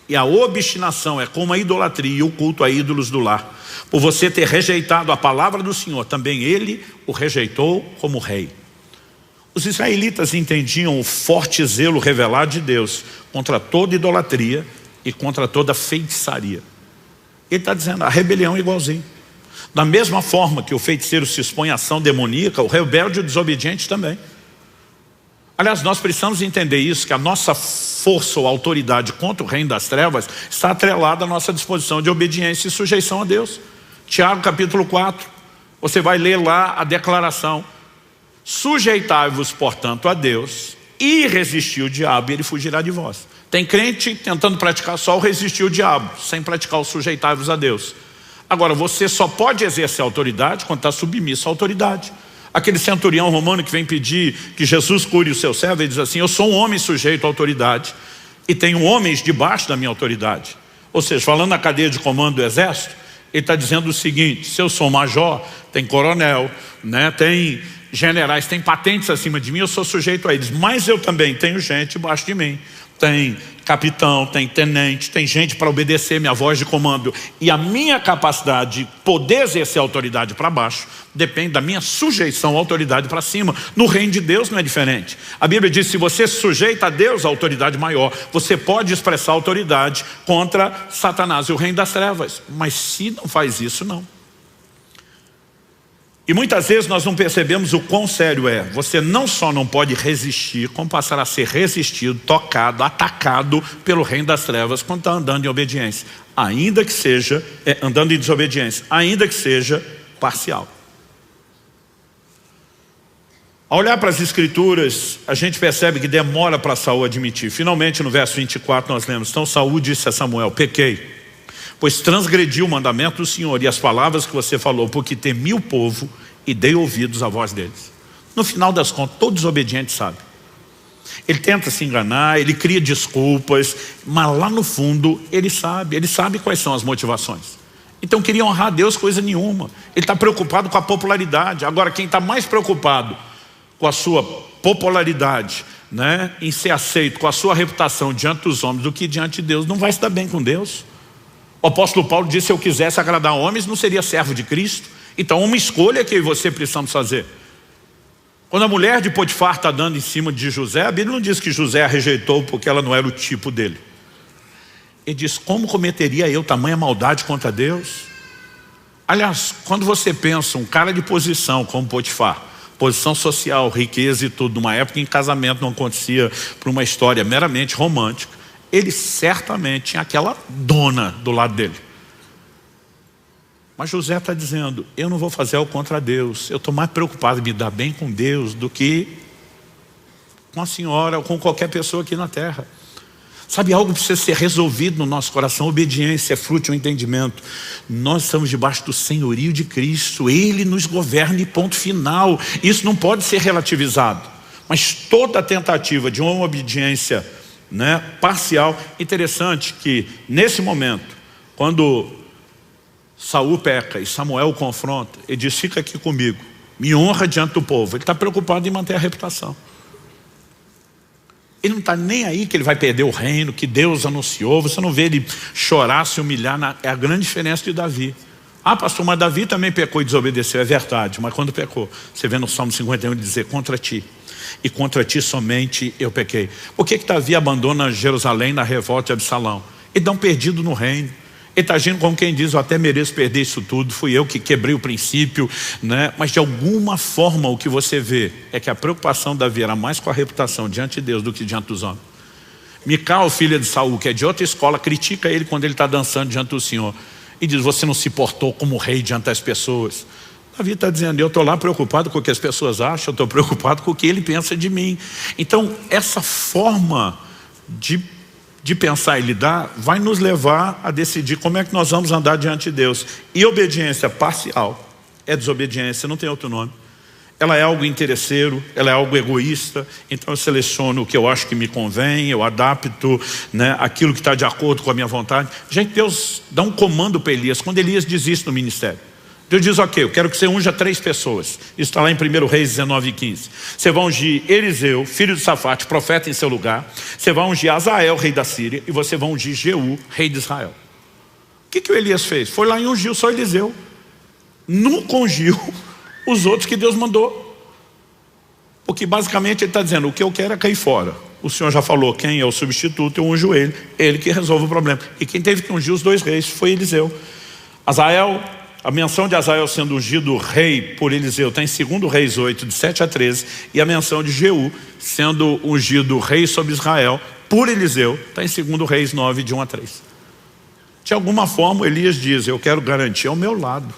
e a obstinação é como a idolatria e o culto a ídolos do lar. Por você ter rejeitado a palavra do Senhor, também ele o rejeitou como rei. Os israelitas entendiam o forte zelo revelado de Deus contra toda idolatria e contra toda feitiçaria. Ele está dizendo, a rebelião é igualzinho. Da mesma forma que o feiticeiro se expõe à ação demoníaca, o rebelde e o desobediente também. Aliás, nós precisamos entender isso, que a nossa força ou autoridade contra o reino das trevas está atrelada à nossa disposição de obediência e sujeição a Deus. Tiago capítulo 4, você vai ler lá a declaração: sujeitai-vos, portanto, a Deus e resistir o diabo e ele fugirá de vós. Tem crente tentando praticar só o resistir o diabo, sem praticar o sujeitai-vos a Deus. Agora, você só pode exercer autoridade quando está submisso à autoridade. Aquele centurião romano que vem pedir que Jesus cure o seu servo, ele diz assim: eu sou um homem sujeito à autoridade e tenho homens debaixo da minha autoridade. Ou seja, falando na cadeia de comando do exército, ele está dizendo o seguinte: se eu sou major, tem coronel, né, tem generais, tem patentes acima de mim, eu sou sujeito a eles. Mas eu também tenho gente debaixo de mim. Tem capitão, tem tenente, tem gente para obedecer minha voz de comando. E a minha capacidade de poder exercer autoridade para baixo depende da minha sujeição à autoridade para cima. No reino de Deus não é diferente. A Bíblia diz: se você se sujeita a Deus, a autoridade maior, você pode expressar autoridade contra Satanás e o reino das trevas. Mas se não faz isso, não. E muitas vezes nós não percebemos o quão sério é. Você não só não pode resistir, como passar a ser resistido, tocado, atacado pelo reino das trevas quando está andando em obediência. Ainda que seja, andando em desobediência, ainda que seja parcial. Ao olhar para as escrituras, a gente percebe que demora para Saul admitir. Finalmente no verso 24 nós lemos: então Saul disse a Samuel: pequei, pois transgredi o mandamento do Senhor e as palavras que você falou, porque temi o povo e dei ouvidos à voz deles. No final das contas, todo desobediente sabe. Ele tenta se enganar, ele cria desculpas, mas lá no fundo ele sabe quais são as motivações. Então queria honrar a Deus coisa nenhuma. Ele está preocupado com a popularidade. Agora, quem está mais preocupado com a sua popularidade, né, em ser aceito, com a sua reputação diante dos homens do que diante de Deus, não vai se dar bem com Deus. O apóstolo Paulo disse: se eu quisesse agradar homens, não seria servo de Cristo. Então uma escolha que eu e você precisamos fazer. Quando a mulher de Potifar está dando em cima de José, a Bíblia não diz que José a rejeitou porque ela não era o tipo dele. Ele diz: como cometeria eu tamanha maldade contra Deus? Aliás, quando você pensa um cara de posição como Potifar, posição social, riqueza e tudo, numa época em que casamento não acontecia por uma história meramente romântica, ele certamente tinha aquela dona do lado dele. Mas José está dizendo: eu não vou fazer algo contra Deus. Eu estou mais preocupado em me dar bem com Deus do que com a senhora ou com qualquer pessoa aqui na terra. Sabe, algo precisa ser resolvido no nosso coração. Obediência é fruto de um entendimento. Nós estamos debaixo do senhorio de Cristo. Ele nos governa e ponto final. Isso não pode ser relativizado. Mas toda tentativa de uma obediência, né, parcial. Interessante que nesse momento, quando Saul peca e Samuel o confronta, ele diz: fica aqui comigo, me honra diante do povo. Ele está preocupado em manter a reputação. Ele não está nem aí que ele vai perder o reino que Deus anunciou. Você não vê ele chorar, se humilhar. É a grande diferença de Davi. Ah, pastor, mas Davi também pecou e desobedeceu. É verdade, mas quando pecou, você vê no Salmo 51 ele dizer: contra ti, e contra ti somente eu pequei. Por que Davi abandona Jerusalém na revolta de Absalão? Ele dá um perdido no reino. Ele está agindo como quem diz: eu até mereço perder isso tudo, fui eu que quebrei o princípio, né? Mas de alguma forma o que você vê é que a preocupação de Davi era mais com a reputação diante de Deus do que diante dos homens. Mical, filha de Saul, que é de outra escola, critica ele quando ele está dançando diante do Senhor e diz: você não se portou como rei diante das pessoas. Davi está dizendo: eu estou lá preocupado com o que as pessoas acham, eu estou preocupado com o que ele pensa de mim. Então essa forma de pensar e lidar vai nos levar a decidir como é que nós vamos andar diante de Deus. E obediência parcial é desobediência, não tem outro nome. Ela é algo interesseiro, ela é algo egoísta. Então eu seleciono o que eu acho que me convém, eu adapto, né, aquilo que está de acordo com a minha vontade. Gente, Deus dá um comando para Elias quando Elias desiste no ministério. Deus diz: ok, eu quero que você unja 3 pessoas. Isso está lá em 1 Reis 19:15. Você vai ungir Eliseu, filho de Safate, profeta em seu lugar. Você vai ungir Azael, rei da Síria. E você vai ungir Jeú, rei de Israel. O que o Elias fez? Foi lá e ungiu só Eliseu. Nunca ungiu os outros que Deus mandou. Porque basicamente ele está dizendo, o que eu quero é cair fora. O Senhor já falou, quem é o substituto, eu unjo ele que resolve o problema. E quem teve que ungir os dois reis foi Eliseu. Azael, a menção de Azael sendo ungido rei por Eliseu está em 2 Reis 8, de 7 a 13. E a menção de Jeú sendo ungido rei sobre Israel por Eliseu está em 2 Reis 9, de 1 a 3. De alguma forma Elias diz, eu quero garantir ao meu lado.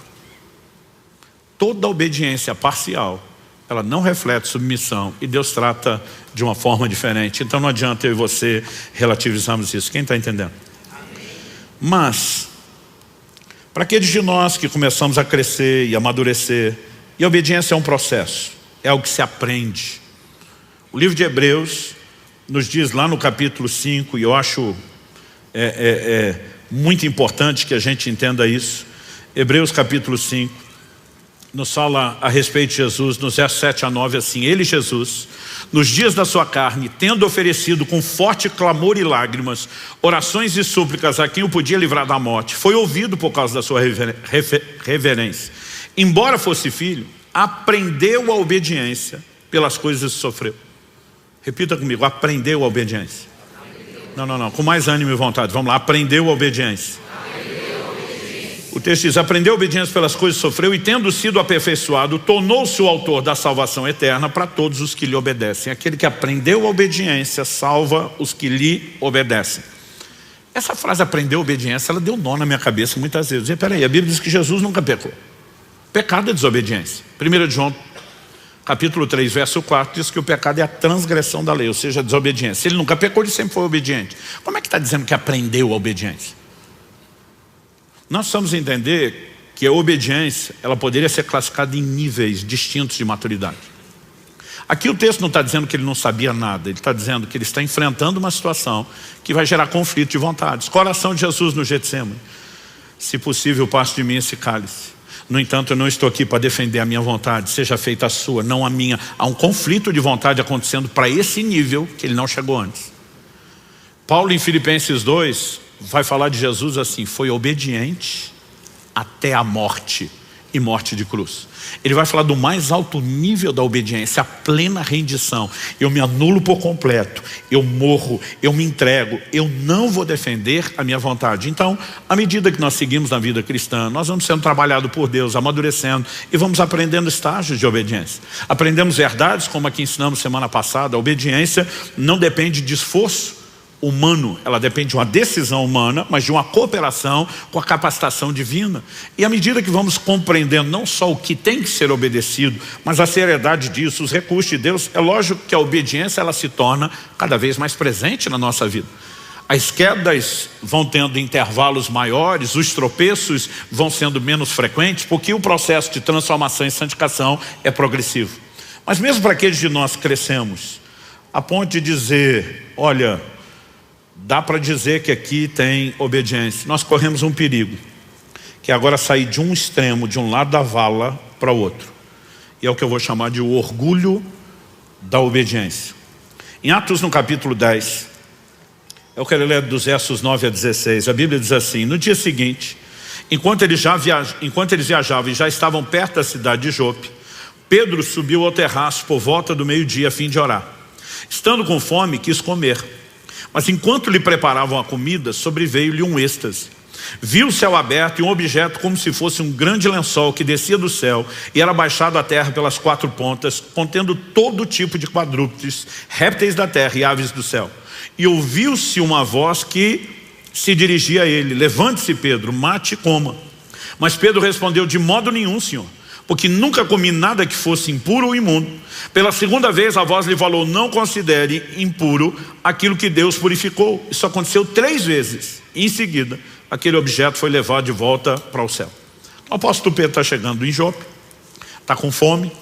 Toda obediência parcial, ela não reflete submissão, e Deus trata de uma forma diferente. Então não adianta eu e você relativizarmos isso. Quem está entendendo? Amém. Mas, para aqueles de nós que começamos a crescer e amadurecer, e a obediência é um processo, é algo que se aprende. O livro de Hebreus nos diz lá no capítulo 5, e eu acho muito importante que a gente entenda isso. Hebreus capítulo 5 nos fala a respeito de Jesus, nos versos 7 a 9, assim: ele, Jesus, nos dias da sua carne, tendo oferecido com forte clamor e lágrimas, orações e súplicas a quem o podia livrar da morte, foi ouvido por causa da sua reverência. Embora fosse filho, aprendeu a obediência pelas coisas que sofreu. Repita comigo, aprendeu a obediência. Não, com mais ânimo e vontade, vamos lá, aprendeu a obediência. O texto diz, aprendeu a obediência pelas coisas que sofreu e tendo sido aperfeiçoado, tornou-se o autor da salvação eterna para todos os que lhe obedecem. Aquele que aprendeu a obediência salva os que lhe obedecem. Essa frase, aprendeu a obediência, ela deu nó na minha cabeça muitas vezes. E peraí, a Bíblia diz que Jesus nunca pecou. Pecado é desobediência. 1 João, capítulo 3, verso 4, diz que o pecado é a transgressão da lei, ou seja, a desobediência. Ele nunca pecou, ele sempre foi obediente. Como é que está dizendo que aprendeu a obediência? Nós precisamos entender que a obediência, ela poderia ser classificada em níveis distintos de maturidade. Aqui o texto não está dizendo que ele não sabia nada, ele está dizendo que ele está enfrentando uma situação que vai gerar conflito de vontades. Coração de Jesus no Getsemane: se possível, passe de mim esse cálice. No entanto, eu não estou aqui para defender a minha vontade, seja feita a sua, não a minha. Há um conflito de vontade acontecendo para esse nível que ele não chegou antes. Paulo, em Filipenses 2, vai falar de Jesus assim: foi obediente até a morte, e morte de cruz. Ele vai falar do mais alto nível da obediência, a plena rendição. Eu me anulo por completo, eu morro, eu me entrego, eu não vou defender a minha vontade. Então, à medida que nós seguimos na vida cristã, nós vamos sendo trabalhados por Deus, amadurecendo, e vamos aprendendo estágios de obediência. Aprendemos verdades, como aqui ensinamos semana passada. A obediência não depende de esforço humano, ela depende de uma decisão humana, mas de uma cooperação com a capacitação divina. E à medida que vamos compreendendo não só o que tem que ser obedecido, mas a seriedade disso, os recursos de Deus, é lógico que a obediência, ela se torna cada vez mais presente na nossa vida. As quedas vão tendo intervalos maiores, os tropeços vão sendo menos frequentes, porque o processo de transformação e santificação é progressivo. Mas mesmo para aqueles de nós que crescemos, a ponto de dizer, olha, dá para dizer que aqui tem obediência, nós corremos um perigo, que é agora sair de um extremo, de um lado da vala para o outro. E é o que eu vou chamar de o orgulho da obediência. Em Atos, no capítulo 10, eu quero ler dos versos 9 a 16, a Bíblia diz assim: no dia seguinte, enquanto eles viajavam e já estavam perto da cidade de Jope, Pedro subiu ao terraço por volta do meio-dia a fim de orar. Estando com fome, quis comer. Mas enquanto lhe preparavam a comida, sobreveio-lhe um êxtase. Viu o céu aberto e um objeto como se fosse um grande lençol que descia do céu e era baixado à terra pelas 4 pontas, contendo todo tipo de quadrúpedes, répteis da terra e aves do céu. E ouviu-se uma voz que se dirigia a ele: levante-se, Pedro, mate e coma. Mas Pedro respondeu: de modo nenhum, Senhor, porque nunca comi nada que fosse impuro ou imundo. Pela segunda vez a voz lhe falou: não considere impuro aquilo que Deus purificou. Isso aconteceu 3 vezes. E em seguida, aquele objeto foi levado de volta para o céu. O apóstolo Pedro está chegando em Jope, está com fome,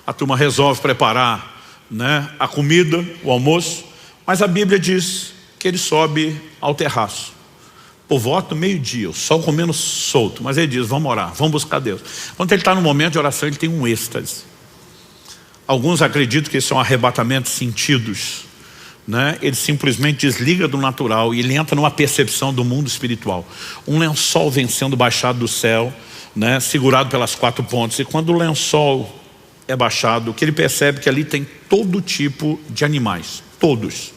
a turma resolve preparar, a comida, o almoço, mas a Bíblia diz que ele sobe ao terraço. Por volta do meio-dia, o sol comendo solto, mas ele diz: vamos orar, vamos buscar Deus. Quando ele está no momento de oração, ele tem um êxtase. Alguns acreditam que isso é um arrebatamento de sentidos, Ele simplesmente desliga do natural e ele entra numa percepção do mundo espiritual. Um lençol vem sendo baixado do céu, segurado pelas 4 pontas, e quando o lençol é baixado, que ele percebe que ali tem todo tipo de animais, todos.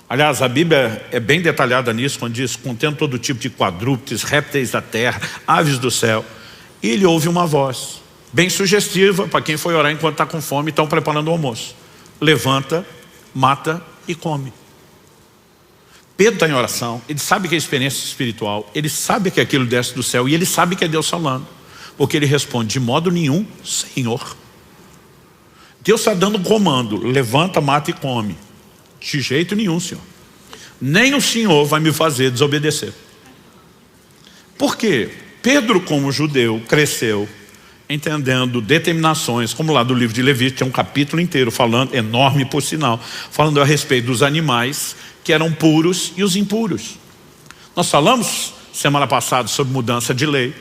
Aliás, a Bíblia é bem detalhada nisso, quando diz, contendo todo tipo de quadrúpedes, répteis da terra, aves do céu. E ele ouve uma voz, bem sugestiva para quem foi orar enquanto está com fome e estão preparando o almoço. Levanta, mata e come. Pedro está em oração, ele sabe que é experiência espiritual, ele sabe que aquilo desce do céu e ele sabe que é Deus falando. Porque ele responde, de modo nenhum, Senhor. Deus está dando um comando, levanta, mata e come. De jeito nenhum, Senhor. Nem o Senhor vai me fazer desobedecer. Por quê? Pedro, como judeu, cresceu entendendo determinações, como lá do livro de Levítico, tem um capítulo inteiro falando, enorme por sinal, falando a respeito dos animais que eram puros e os impuros. Nós falamos semana passada sobre mudança de lei.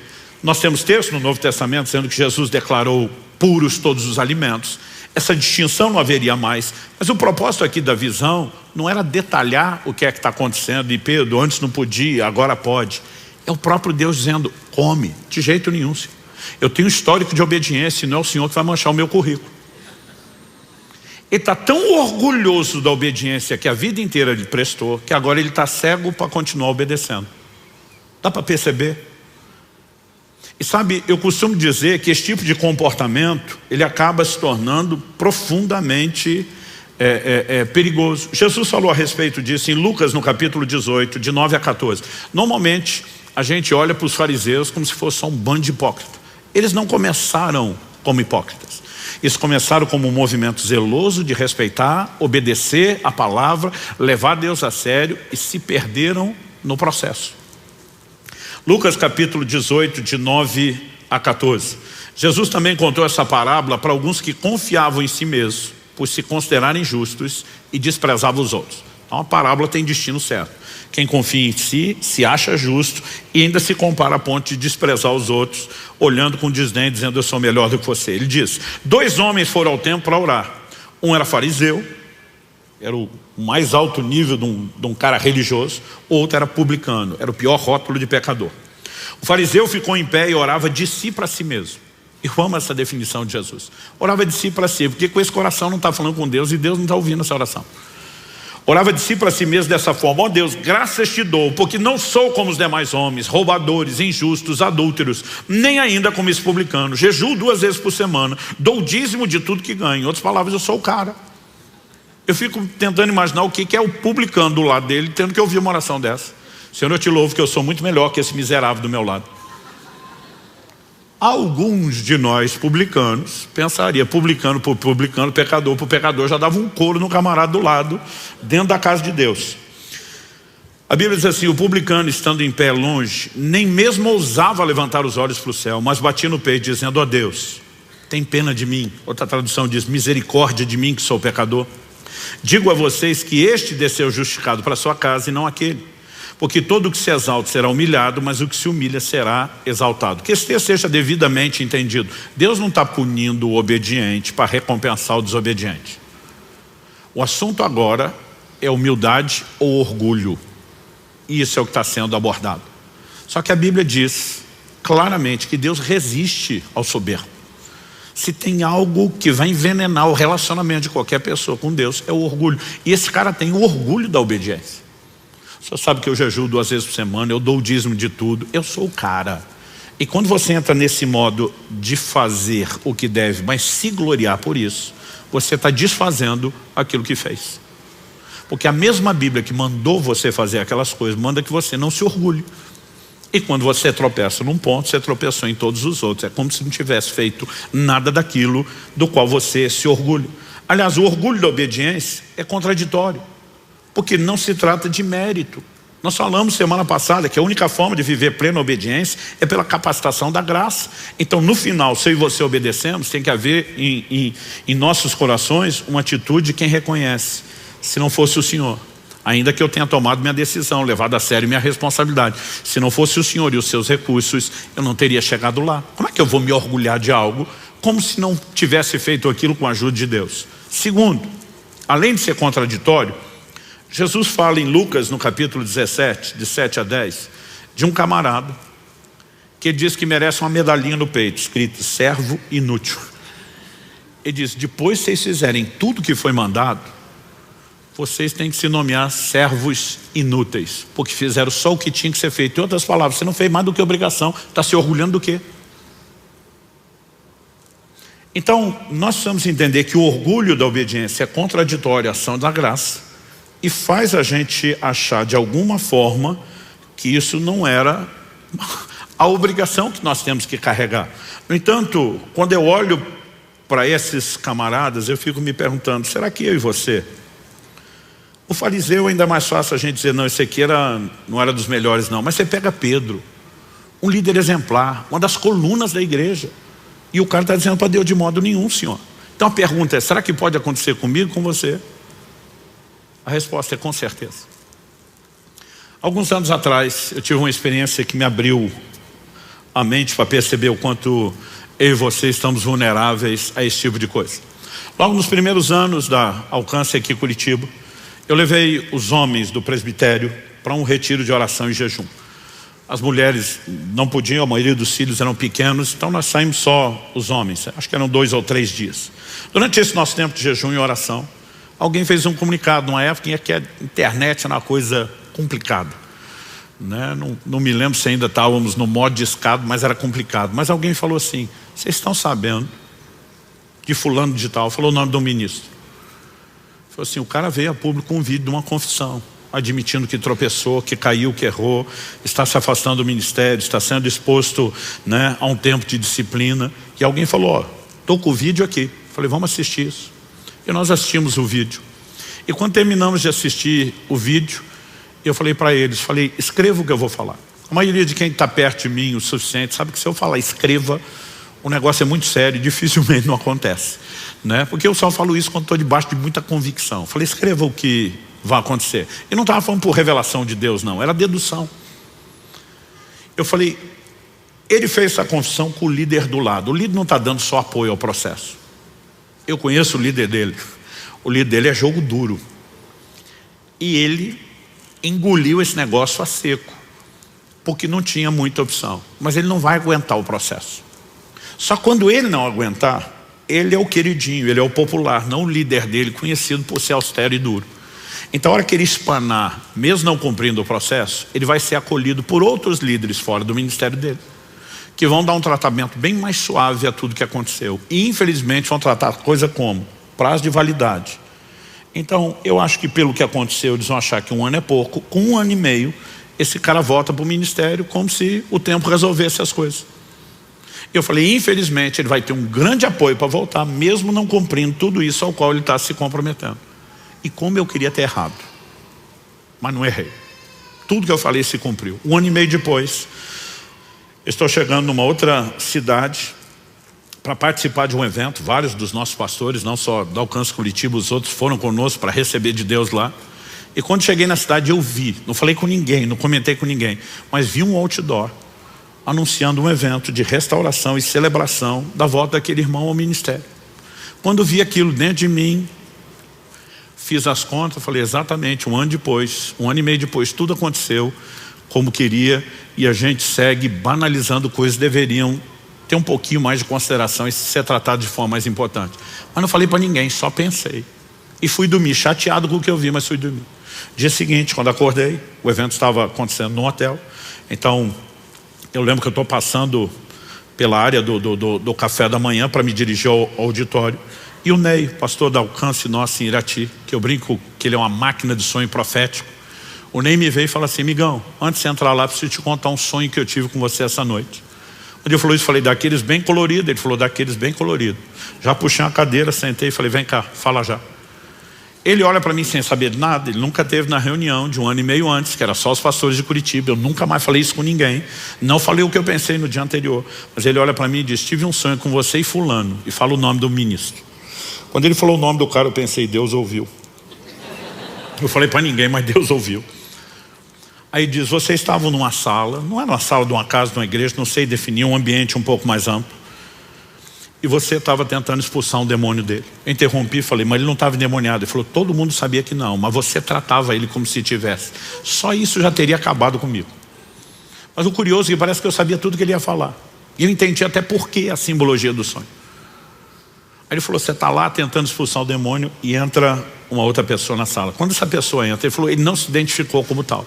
Nós temos texto no Novo Testamento dizendo que Jesus declarou puros todos os alimentos. Essa distinção não haveria mais. Mas o propósito aqui da visão não era detalhar o que é que está acontecendo. E Pedro, antes não podia, agora pode. É o próprio Deus dizendo, come, de jeito nenhum, Senhor. Eu tenho um histórico de obediência e não é o Senhor que vai manchar o meu currículo. Ele está tão orgulhoso da obediência que a vida inteira lhe prestou, que agora ele está cego para continuar obedecendo. Dá para perceber? E sabe, eu costumo dizer que esse tipo de comportamento, ele acaba se tornando profundamente perigoso. Jesus falou a respeito disso em Lucas, no capítulo 18, de 9 a 14. Normalmente, a gente olha para os fariseus como se fosse um bando de hipócritas. Eles não começaram como hipócritas. Eles começaram como um movimento zeloso de respeitar, obedecer a palavra, levar Deus a sério e se perderam no processo. Lucas capítulo 18, de 9 a 14. Jesus também contou essa parábola para alguns que confiavam em si mesmos, por se considerarem justos e desprezavam os outros. Então a parábola tem destino certo. Quem confia em si, se acha justo e ainda se compara a ponto de desprezar os outros, olhando com desdém, dizendo eu sou melhor do que você. Ele diz, 2 homens foram ao templo para orar. Um era fariseu, era o mais alto nível de um cara religioso. O outro era publicano, era o pior rótulo de pecador. O fariseu ficou em pé e orava de si para si mesmo. Eu amo essa definição de Jesus. Orava de si para si, porque com esse coração não está falando com Deus e Deus não está ouvindo essa oração. Orava de si para si mesmo dessa forma, ó Deus, graças te dou, porque não sou como os demais homens, roubadores, injustos, adúlteros, nem ainda como esse publicano. Jejuo 2 vezes por semana, dou o dízimo de tudo que ganho. Em outras palavras, eu sou o cara. Eu fico tentando imaginar o que é o publicano do lado dele, tendo que ouvir uma oração dessa. Senhor, eu te louvo que eu sou muito melhor que esse miserável do meu lado. Alguns de nós publicanos pensaria, publicano por publicano, pecador por pecador, já dava um couro no camarada do lado, dentro da casa de Deus. A Bíblia diz assim, o publicano estando em pé longe, nem mesmo ousava levantar os olhos para o céu, mas batia no peito dizendo, ó Deus, tem pena de mim. Outra tradução diz, misericórdia de mim que sou pecador. Digo a vocês que este desceu justificado para sua casa e não aquele. Porque todo o que se exalta será humilhado, mas o que se humilha será exaltado. Que esse texto seja devidamente entendido. Deus não está punindo o obediente para recompensar o desobediente. O assunto agora é humildade ou orgulho. E isso é o que está sendo abordado. Só que a Bíblia diz claramente que Deus resiste ao soberbo. Se tem algo que vai envenenar o relacionamento de qualquer pessoa com Deus, é o orgulho. E esse cara tem o orgulho da obediência. O senhor sabe que eu jejuo 2 vezes por semana, eu dou o dízimo de tudo, eu sou o cara. E quando você entra nesse modo de fazer o que deve, mas se gloriar por isso, você está desfazendo aquilo que fez. Porque a mesma Bíblia que mandou você fazer aquelas coisas, manda que você não se orgulhe. E quando você tropeça num ponto, você tropeçou em todos os outros. É como se não tivesse feito nada daquilo do qual você se orgulha. Aliás, o orgulho da obediência é contraditório. Porque não se trata de mérito. Nós falamos semana passada que a única forma de viver plena obediência é pela capacitação da graça. Então no final, se eu e você obedecemos, tem que haver em nossos corações uma atitude de quem reconhece. Se não fosse o Senhor, ainda que eu tenha tomado minha decisão, levado a sério minha responsabilidade, se não fosse o Senhor e os seus recursos, eu não teria chegado lá. Como é que eu vou me orgulhar de algo como se não tivesse feito aquilo com a ajuda de Deus? Segundo, além de ser contraditório, Jesus fala em Lucas, no capítulo 17, de 7 a 10, de um camarada que diz que merece uma medalhinha no peito, escrito servo inútil. Ele diz, depois que vocês fizerem tudo que foi mandado, vocês têm que se nomear servos inúteis, porque fizeram só o que tinha que ser feito. Em outras palavras, você não fez mais do que obrigação, está se orgulhando do quê? Então, nós precisamos entender que o orgulho da obediência é contraditório à ação da graça e faz a gente achar de alguma forma que isso não era a obrigação que nós temos que carregar. No entanto, quando eu olho para esses camaradas, eu fico me perguntando, será que eu e você? O fariseu ainda é mais fácil a gente dizer, não, esse aqui não era dos melhores não, mas você pega Pedro, um líder exemplar, uma das colunas da igreja, e o cara está dizendo para Deus, de modo nenhum, Senhor. Então a pergunta é, será que pode acontecer comigo, com você? A resposta é com certeza. Alguns anos atrás, eu tive uma experiência que me abriu a mente para perceber o quanto eu e você estamos vulneráveis a esse tipo de coisa. Logo nos primeiros anos da Alcance aqui em Curitiba, eu levei os homens do presbitério para um retiro de oração e jejum. As mulheres não podiam, a maioria dos filhos eram pequenos, então nós saímos só os homens, acho que eram 2 ou 3 dias. Durante esse nosso tempo de jejum e oração, alguém fez um comunicado numa época em que a internet era uma coisa complicada, né? Não me lembro se ainda estávamos no modo de escada, mas era complicado. Mas alguém falou assim, vocês estão sabendo que fulano de tal, falou o nome do ministro. Falou assim, o cara veio a público com um vídeo de uma confissão, admitindo que tropeçou, que caiu, que errou, está se afastando do ministério, está sendo exposto, né, a um tempo de disciplina. E alguém falou, ó, estou com o vídeo aqui. Falei, vamos assistir isso. E nós assistimos o vídeo. E quando terminamos de assistir o vídeo, eu falei para eles, falei, escreva o que eu vou falar. A maioria de quem está perto de mim o suficiente sabe que se eu falar escreva, o negócio é muito sério e dificilmente não acontece, né? Porque eu só falo isso quando estou debaixo de muita convicção. Falei, escreva o que vai acontecer. E não estava falando por revelação de Deus não, era dedução. Eu falei, ele fez essa confissão com o líder do lado. O líder não está dando só apoio ao processo. Eu conheço o líder dele. O líder dele é jogo duro. E ele engoliu esse negócio a seco, porque não tinha muita opção. Mas ele não vai aguentar o processo. Só quando ele não aguentar, ele é o queridinho, ele é o popular, não o líder dele, conhecido por ser austero e duro. Então a hora que ele espanar, mesmo não cumprindo o processo, ele vai ser acolhido por outros líderes fora do ministério dele, que vão dar um tratamento bem mais suave a tudo que aconteceu. E infelizmente vão tratar coisa como prazo de validade. Então eu acho que pelo que aconteceu, eles vão achar que 1 ano é pouco. Com 1 ano e meio, esse cara volta para o ministério como se o tempo resolvesse as coisas. Eu falei, infelizmente ele vai ter um grande apoio para voltar, mesmo não cumprindo tudo isso ao qual ele está se comprometendo. E como eu queria ter errado, mas não errei. Tudo que eu falei se cumpriu. 1 ano e meio depois, estou chegando numa outra cidade para participar de um evento. Vários dos nossos pastores, não só da Alcance Curitiba, os outros foram conosco para receber de Deus lá. E quando cheguei na cidade eu vi, não falei com ninguém, não comentei com ninguém, mas vi um outdoor anunciando um evento de restauração e celebração da volta daquele irmão ao ministério. Quando vi aquilo dentro de mim, fiz as contas, falei exatamente 1 ano depois, 1 ano e meio depois, tudo aconteceu como queria e a gente segue banalizando coisas que deveriam ter um pouquinho mais de consideração e ser tratado de forma mais importante. Mas não falei para ninguém, só pensei. E fui dormir, chateado com o que eu vi, mas fui dormir. Dia seguinte, quando acordei, o evento estava acontecendo num hotel, então eu lembro que eu estou passando pela área do café da manhã para me dirigir ao auditório. E o Ney, pastor da Alcance nosso em Irati, que eu brinco que ele é uma máquina de sonho profético. O Ney me veio e falou assim, amigão, antes de você entrar lá, preciso te contar um sonho que eu tive com você essa noite. Quando ele falou isso, falei, daqueles bem coloridos. Ele falou, daqueles bem coloridos. Já puxei uma cadeira, sentei e falei, vem cá, fala já. Ele olha para mim sem saber de nada. Ele nunca teve na reunião de 1 ano e meio antes, que era só os pastores de Curitiba. Eu nunca mais falei isso com ninguém. Não falei o que eu pensei no dia anterior. Mas ele olha para mim e diz, tive um sonho com você e fulano. E fala o nome do ministro. Quando ele falou o nome do cara, eu pensei, Deus ouviu. Eu falei para ninguém, mas Deus ouviu. Aí diz, vocês estavam numa sala, não era uma sala de uma casa, de uma igreja, não sei definir, um ambiente um pouco mais amplo. E você estava tentando expulsar um demônio dele. Eu interrompi e falei, mas ele não estava endemoniado. Ele falou, todo mundo sabia que não, mas você tratava ele como se tivesse. Só isso já teria acabado comigo. Mas o curioso é que parece que eu sabia tudo que ele ia falar. E eu entendi até por que a simbologia do sonho. Aí ele falou, você está lá tentando expulsar o demônio e entra uma outra pessoa na sala. Quando essa pessoa entra, ele falou, ele não se identificou como tal.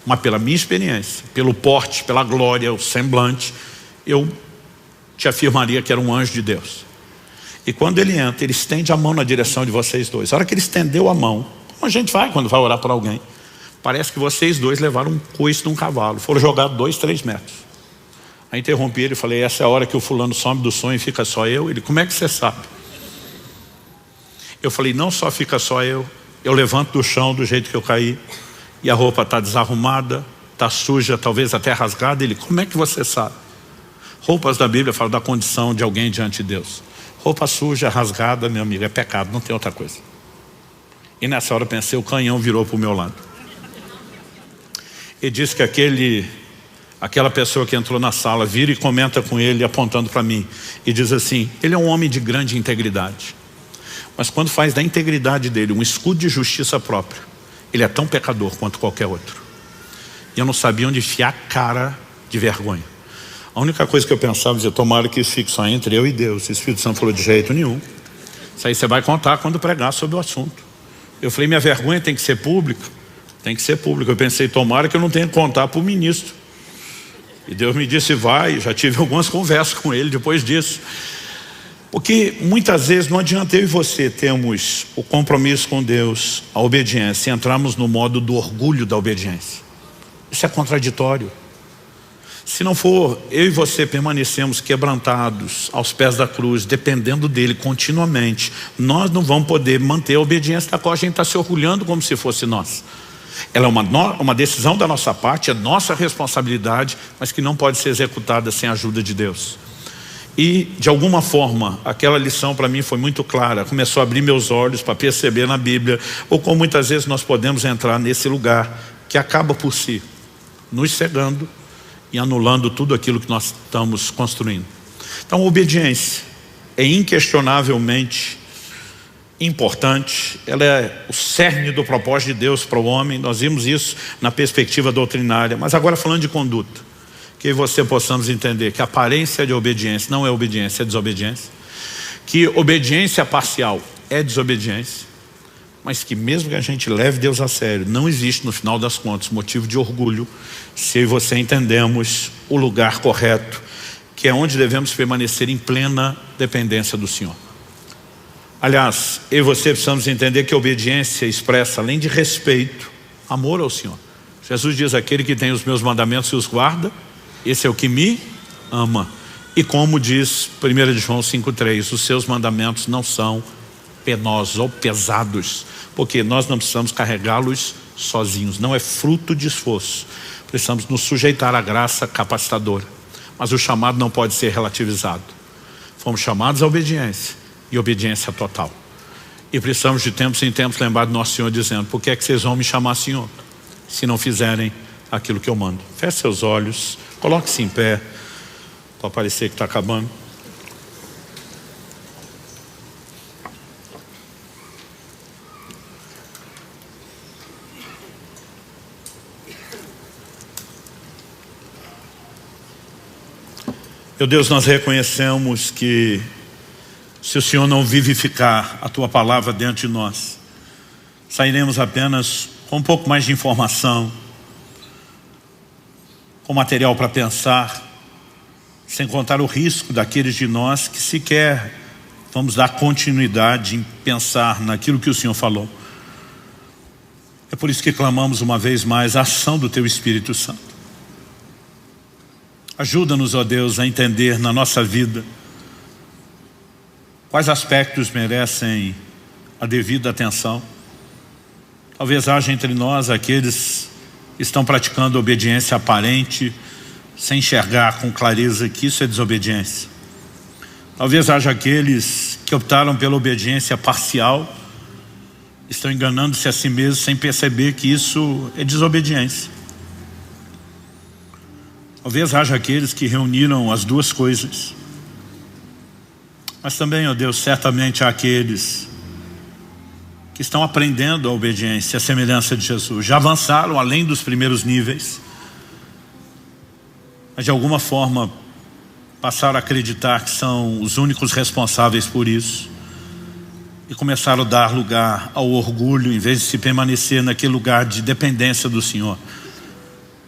Mas pela minha experiência, pelo porte, pela glória, o semblante, eu te afirmaria que era um anjo de Deus. E quando ele entra, ele estende a mão na direção de vocês dois. A hora que ele estendeu a mão, como a gente vai quando vai orar para alguém, parece que vocês dois levaram um coice de um cavalo, foram jogados 2, 3 metros. Aí interrompi ele e falei, essa é a hora que o fulano some do sonho e fica só eu. Ele, como é que você sabe? Eu falei, não só fica só eu levanto do chão do jeito que eu caí, e a roupa está desarrumada, está suja, talvez até rasgada. Ele, como é que você sabe? Roupas da Bíblia falam da condição de alguém diante de Deus. Roupa suja, rasgada, meu amigo, é pecado, não tem outra coisa. E nessa hora eu pensei, o canhão virou para o meu lado. Ele disse que aquela pessoa que entrou na sala vira e comenta com ele, apontando para mim, e diz assim, ele é um homem de grande integridade. Mas quando faz da integridade dele um escudo de justiça própria, ele é tão pecador quanto qualquer outro. E eu não sabia onde enfiar a cara de vergonha. A única coisa que eu pensava, dizia, tomara que isso fique só entre eu e Deus. O Espírito Santo falou, de jeito nenhum. Isso aí você vai contar quando pregar sobre o assunto. Eu falei, minha vergonha tem que ser pública? Tem que ser pública. Eu pensei, tomara que eu não tenha que contar para o ministro. E Deus me disse, vai. Já tive algumas conversas com ele depois disso. Porque muitas vezes não adianta eu e você termos o compromisso com Deus, a obediência, e entrarmos no modo do orgulho da obediência. Isso é contraditório. Se não for, eu e você permanecemos quebrantados aos pés da cruz, dependendo dele continuamente, nós não vamos poder manter a obediência da qual a gente está se orgulhando como se fosse nós. Ela é uma decisão da nossa parte, é nossa responsabilidade, mas que não pode ser executada sem a ajuda de Deus. E de alguma forma aquela lição para mim foi muito clara, começou a abrir meus olhos para perceber na Bíblia, ou como muitas vezes nós podemos entrar nesse lugar que acaba por si nos cegando e anulando tudo aquilo que nós estamos construindo. Então a obediência é inquestionavelmente importante, ela é o cerne do propósito de Deus para o homem. Nós vimos isso na perspectiva doutrinária, mas agora falando de conduta, que você possamos entender que a aparência de obediência não é obediência, é desobediência, que obediência parcial é desobediência, mas que mesmo que a gente leve Deus a sério, não existe no final das contas motivo de orgulho se eu e você entendemos o lugar correto, que é onde devemos permanecer em plena dependência do Senhor. Aliás, eu e você precisamos entender que a obediência expressa, além de respeito, amor ao Senhor. Jesus diz, aquele que tem os meus mandamentos e os guarda, esse é o que me ama. E como diz 1 João 5,3, os seus mandamentos não são penosos ou pesados, porque nós não precisamos carregá-los sozinhos, não é fruto de esforço. Precisamos nos sujeitar à graça capacitadora. Mas o chamado não pode ser relativizado. Fomos chamados à obediência, e obediência total. E precisamos de tempos em tempos lembrar do nosso Senhor dizendo, por que é que vocês vão me chamar Senhor, se não fizerem aquilo que eu mando? Feche seus olhos, coloque-se em pé, para parecer que está acabando. Meu Deus, nós reconhecemos que se o Senhor não vivificar a Tua palavra dentro de nós, sairemos apenas com um pouco mais de informação, com material para pensar, sem contar o risco daqueles de nós que sequer vamos dar continuidade em pensar naquilo que o Senhor falou. É por isso que clamamos uma vez mais a ação do Teu Espírito Santo. Ajuda-nos, ó Deus, a entender na nossa vida quais aspectos merecem a devida atenção. Talvez haja entre nós aqueles que estão praticando obediência aparente, sem enxergar com clareza que isso é desobediência. Talvez haja aqueles que optaram pela obediência parcial, estão enganando-se a si mesmos sem perceber que isso é desobediência. Talvez haja aqueles que reuniram as duas coisas. Mas também, ó Deus, certamente há aqueles que estão aprendendo a obediência, a semelhança de Jesus. Já avançaram além dos primeiros níveis, mas de alguma forma passaram a acreditar que são os únicos responsáveis por isso. e começaram a dar lugar ao orgulho, em vez de se permanecer naquele lugar de dependência do Senhor.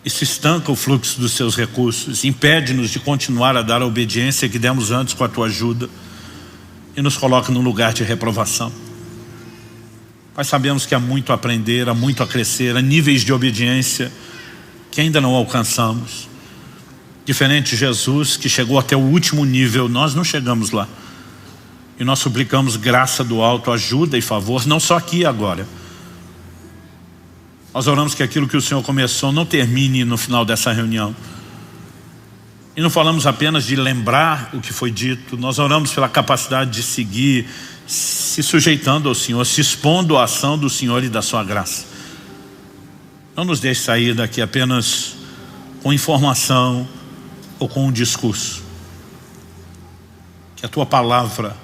Isso estanca o fluxo dos seus recursos, impede-nos de continuar a dar a obediência que demos antes com a tua ajuda e nos coloca num lugar de reprovação. Mas sabemos que há muito a aprender, há muito a crescer, há níveis de obediência que ainda não alcançamos. Diferente de Jesus, que chegou até o último nível, nós não chegamos lá. E nós suplicamos graça do alto, ajuda e favor, não só aqui e agora. Nós oramos que aquilo que o Senhor começou não termine no final dessa reunião. E não falamos apenas de lembrar o que foi dito, nós oramos pela capacidade de seguir, se sujeitando ao Senhor, se expondo à ação do Senhor e da sua graça. Não nos deixe sair daqui apenas com informação ou com um discurso. Que a tua palavra,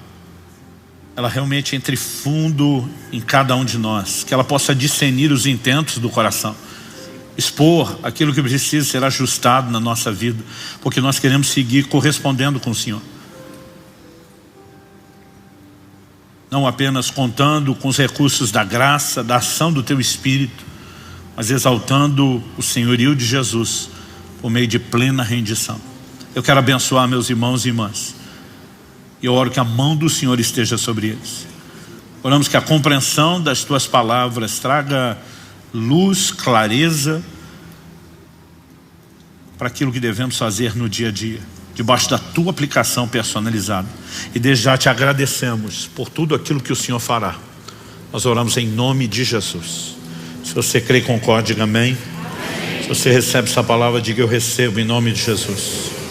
ela realmente entre fundo em cada um de nós, que ela possa discernir os intentos do coração, expor aquilo que precisa ser ajustado na nossa vida, porque nós queremos seguir correspondendo com o Senhor. Não apenas contando com os recursos da graça, da ação do teu Espírito, mas exaltando o senhorio de Jesus por meio de plena rendição. Eu quero abençoar meus irmãos e irmãs. E eu oro que a mão do Senhor esteja sobre eles. Oramos que a compreensão das tuas palavras traga luz, clareza para aquilo que devemos fazer no dia a dia, debaixo da tua aplicação personalizada. E desde já te agradecemos por tudo aquilo que o Senhor fará. Nós oramos em nome de Jesus. Se você crê e concorde, diga amém. Se você recebe essa palavra, diga eu recebo em nome de Jesus.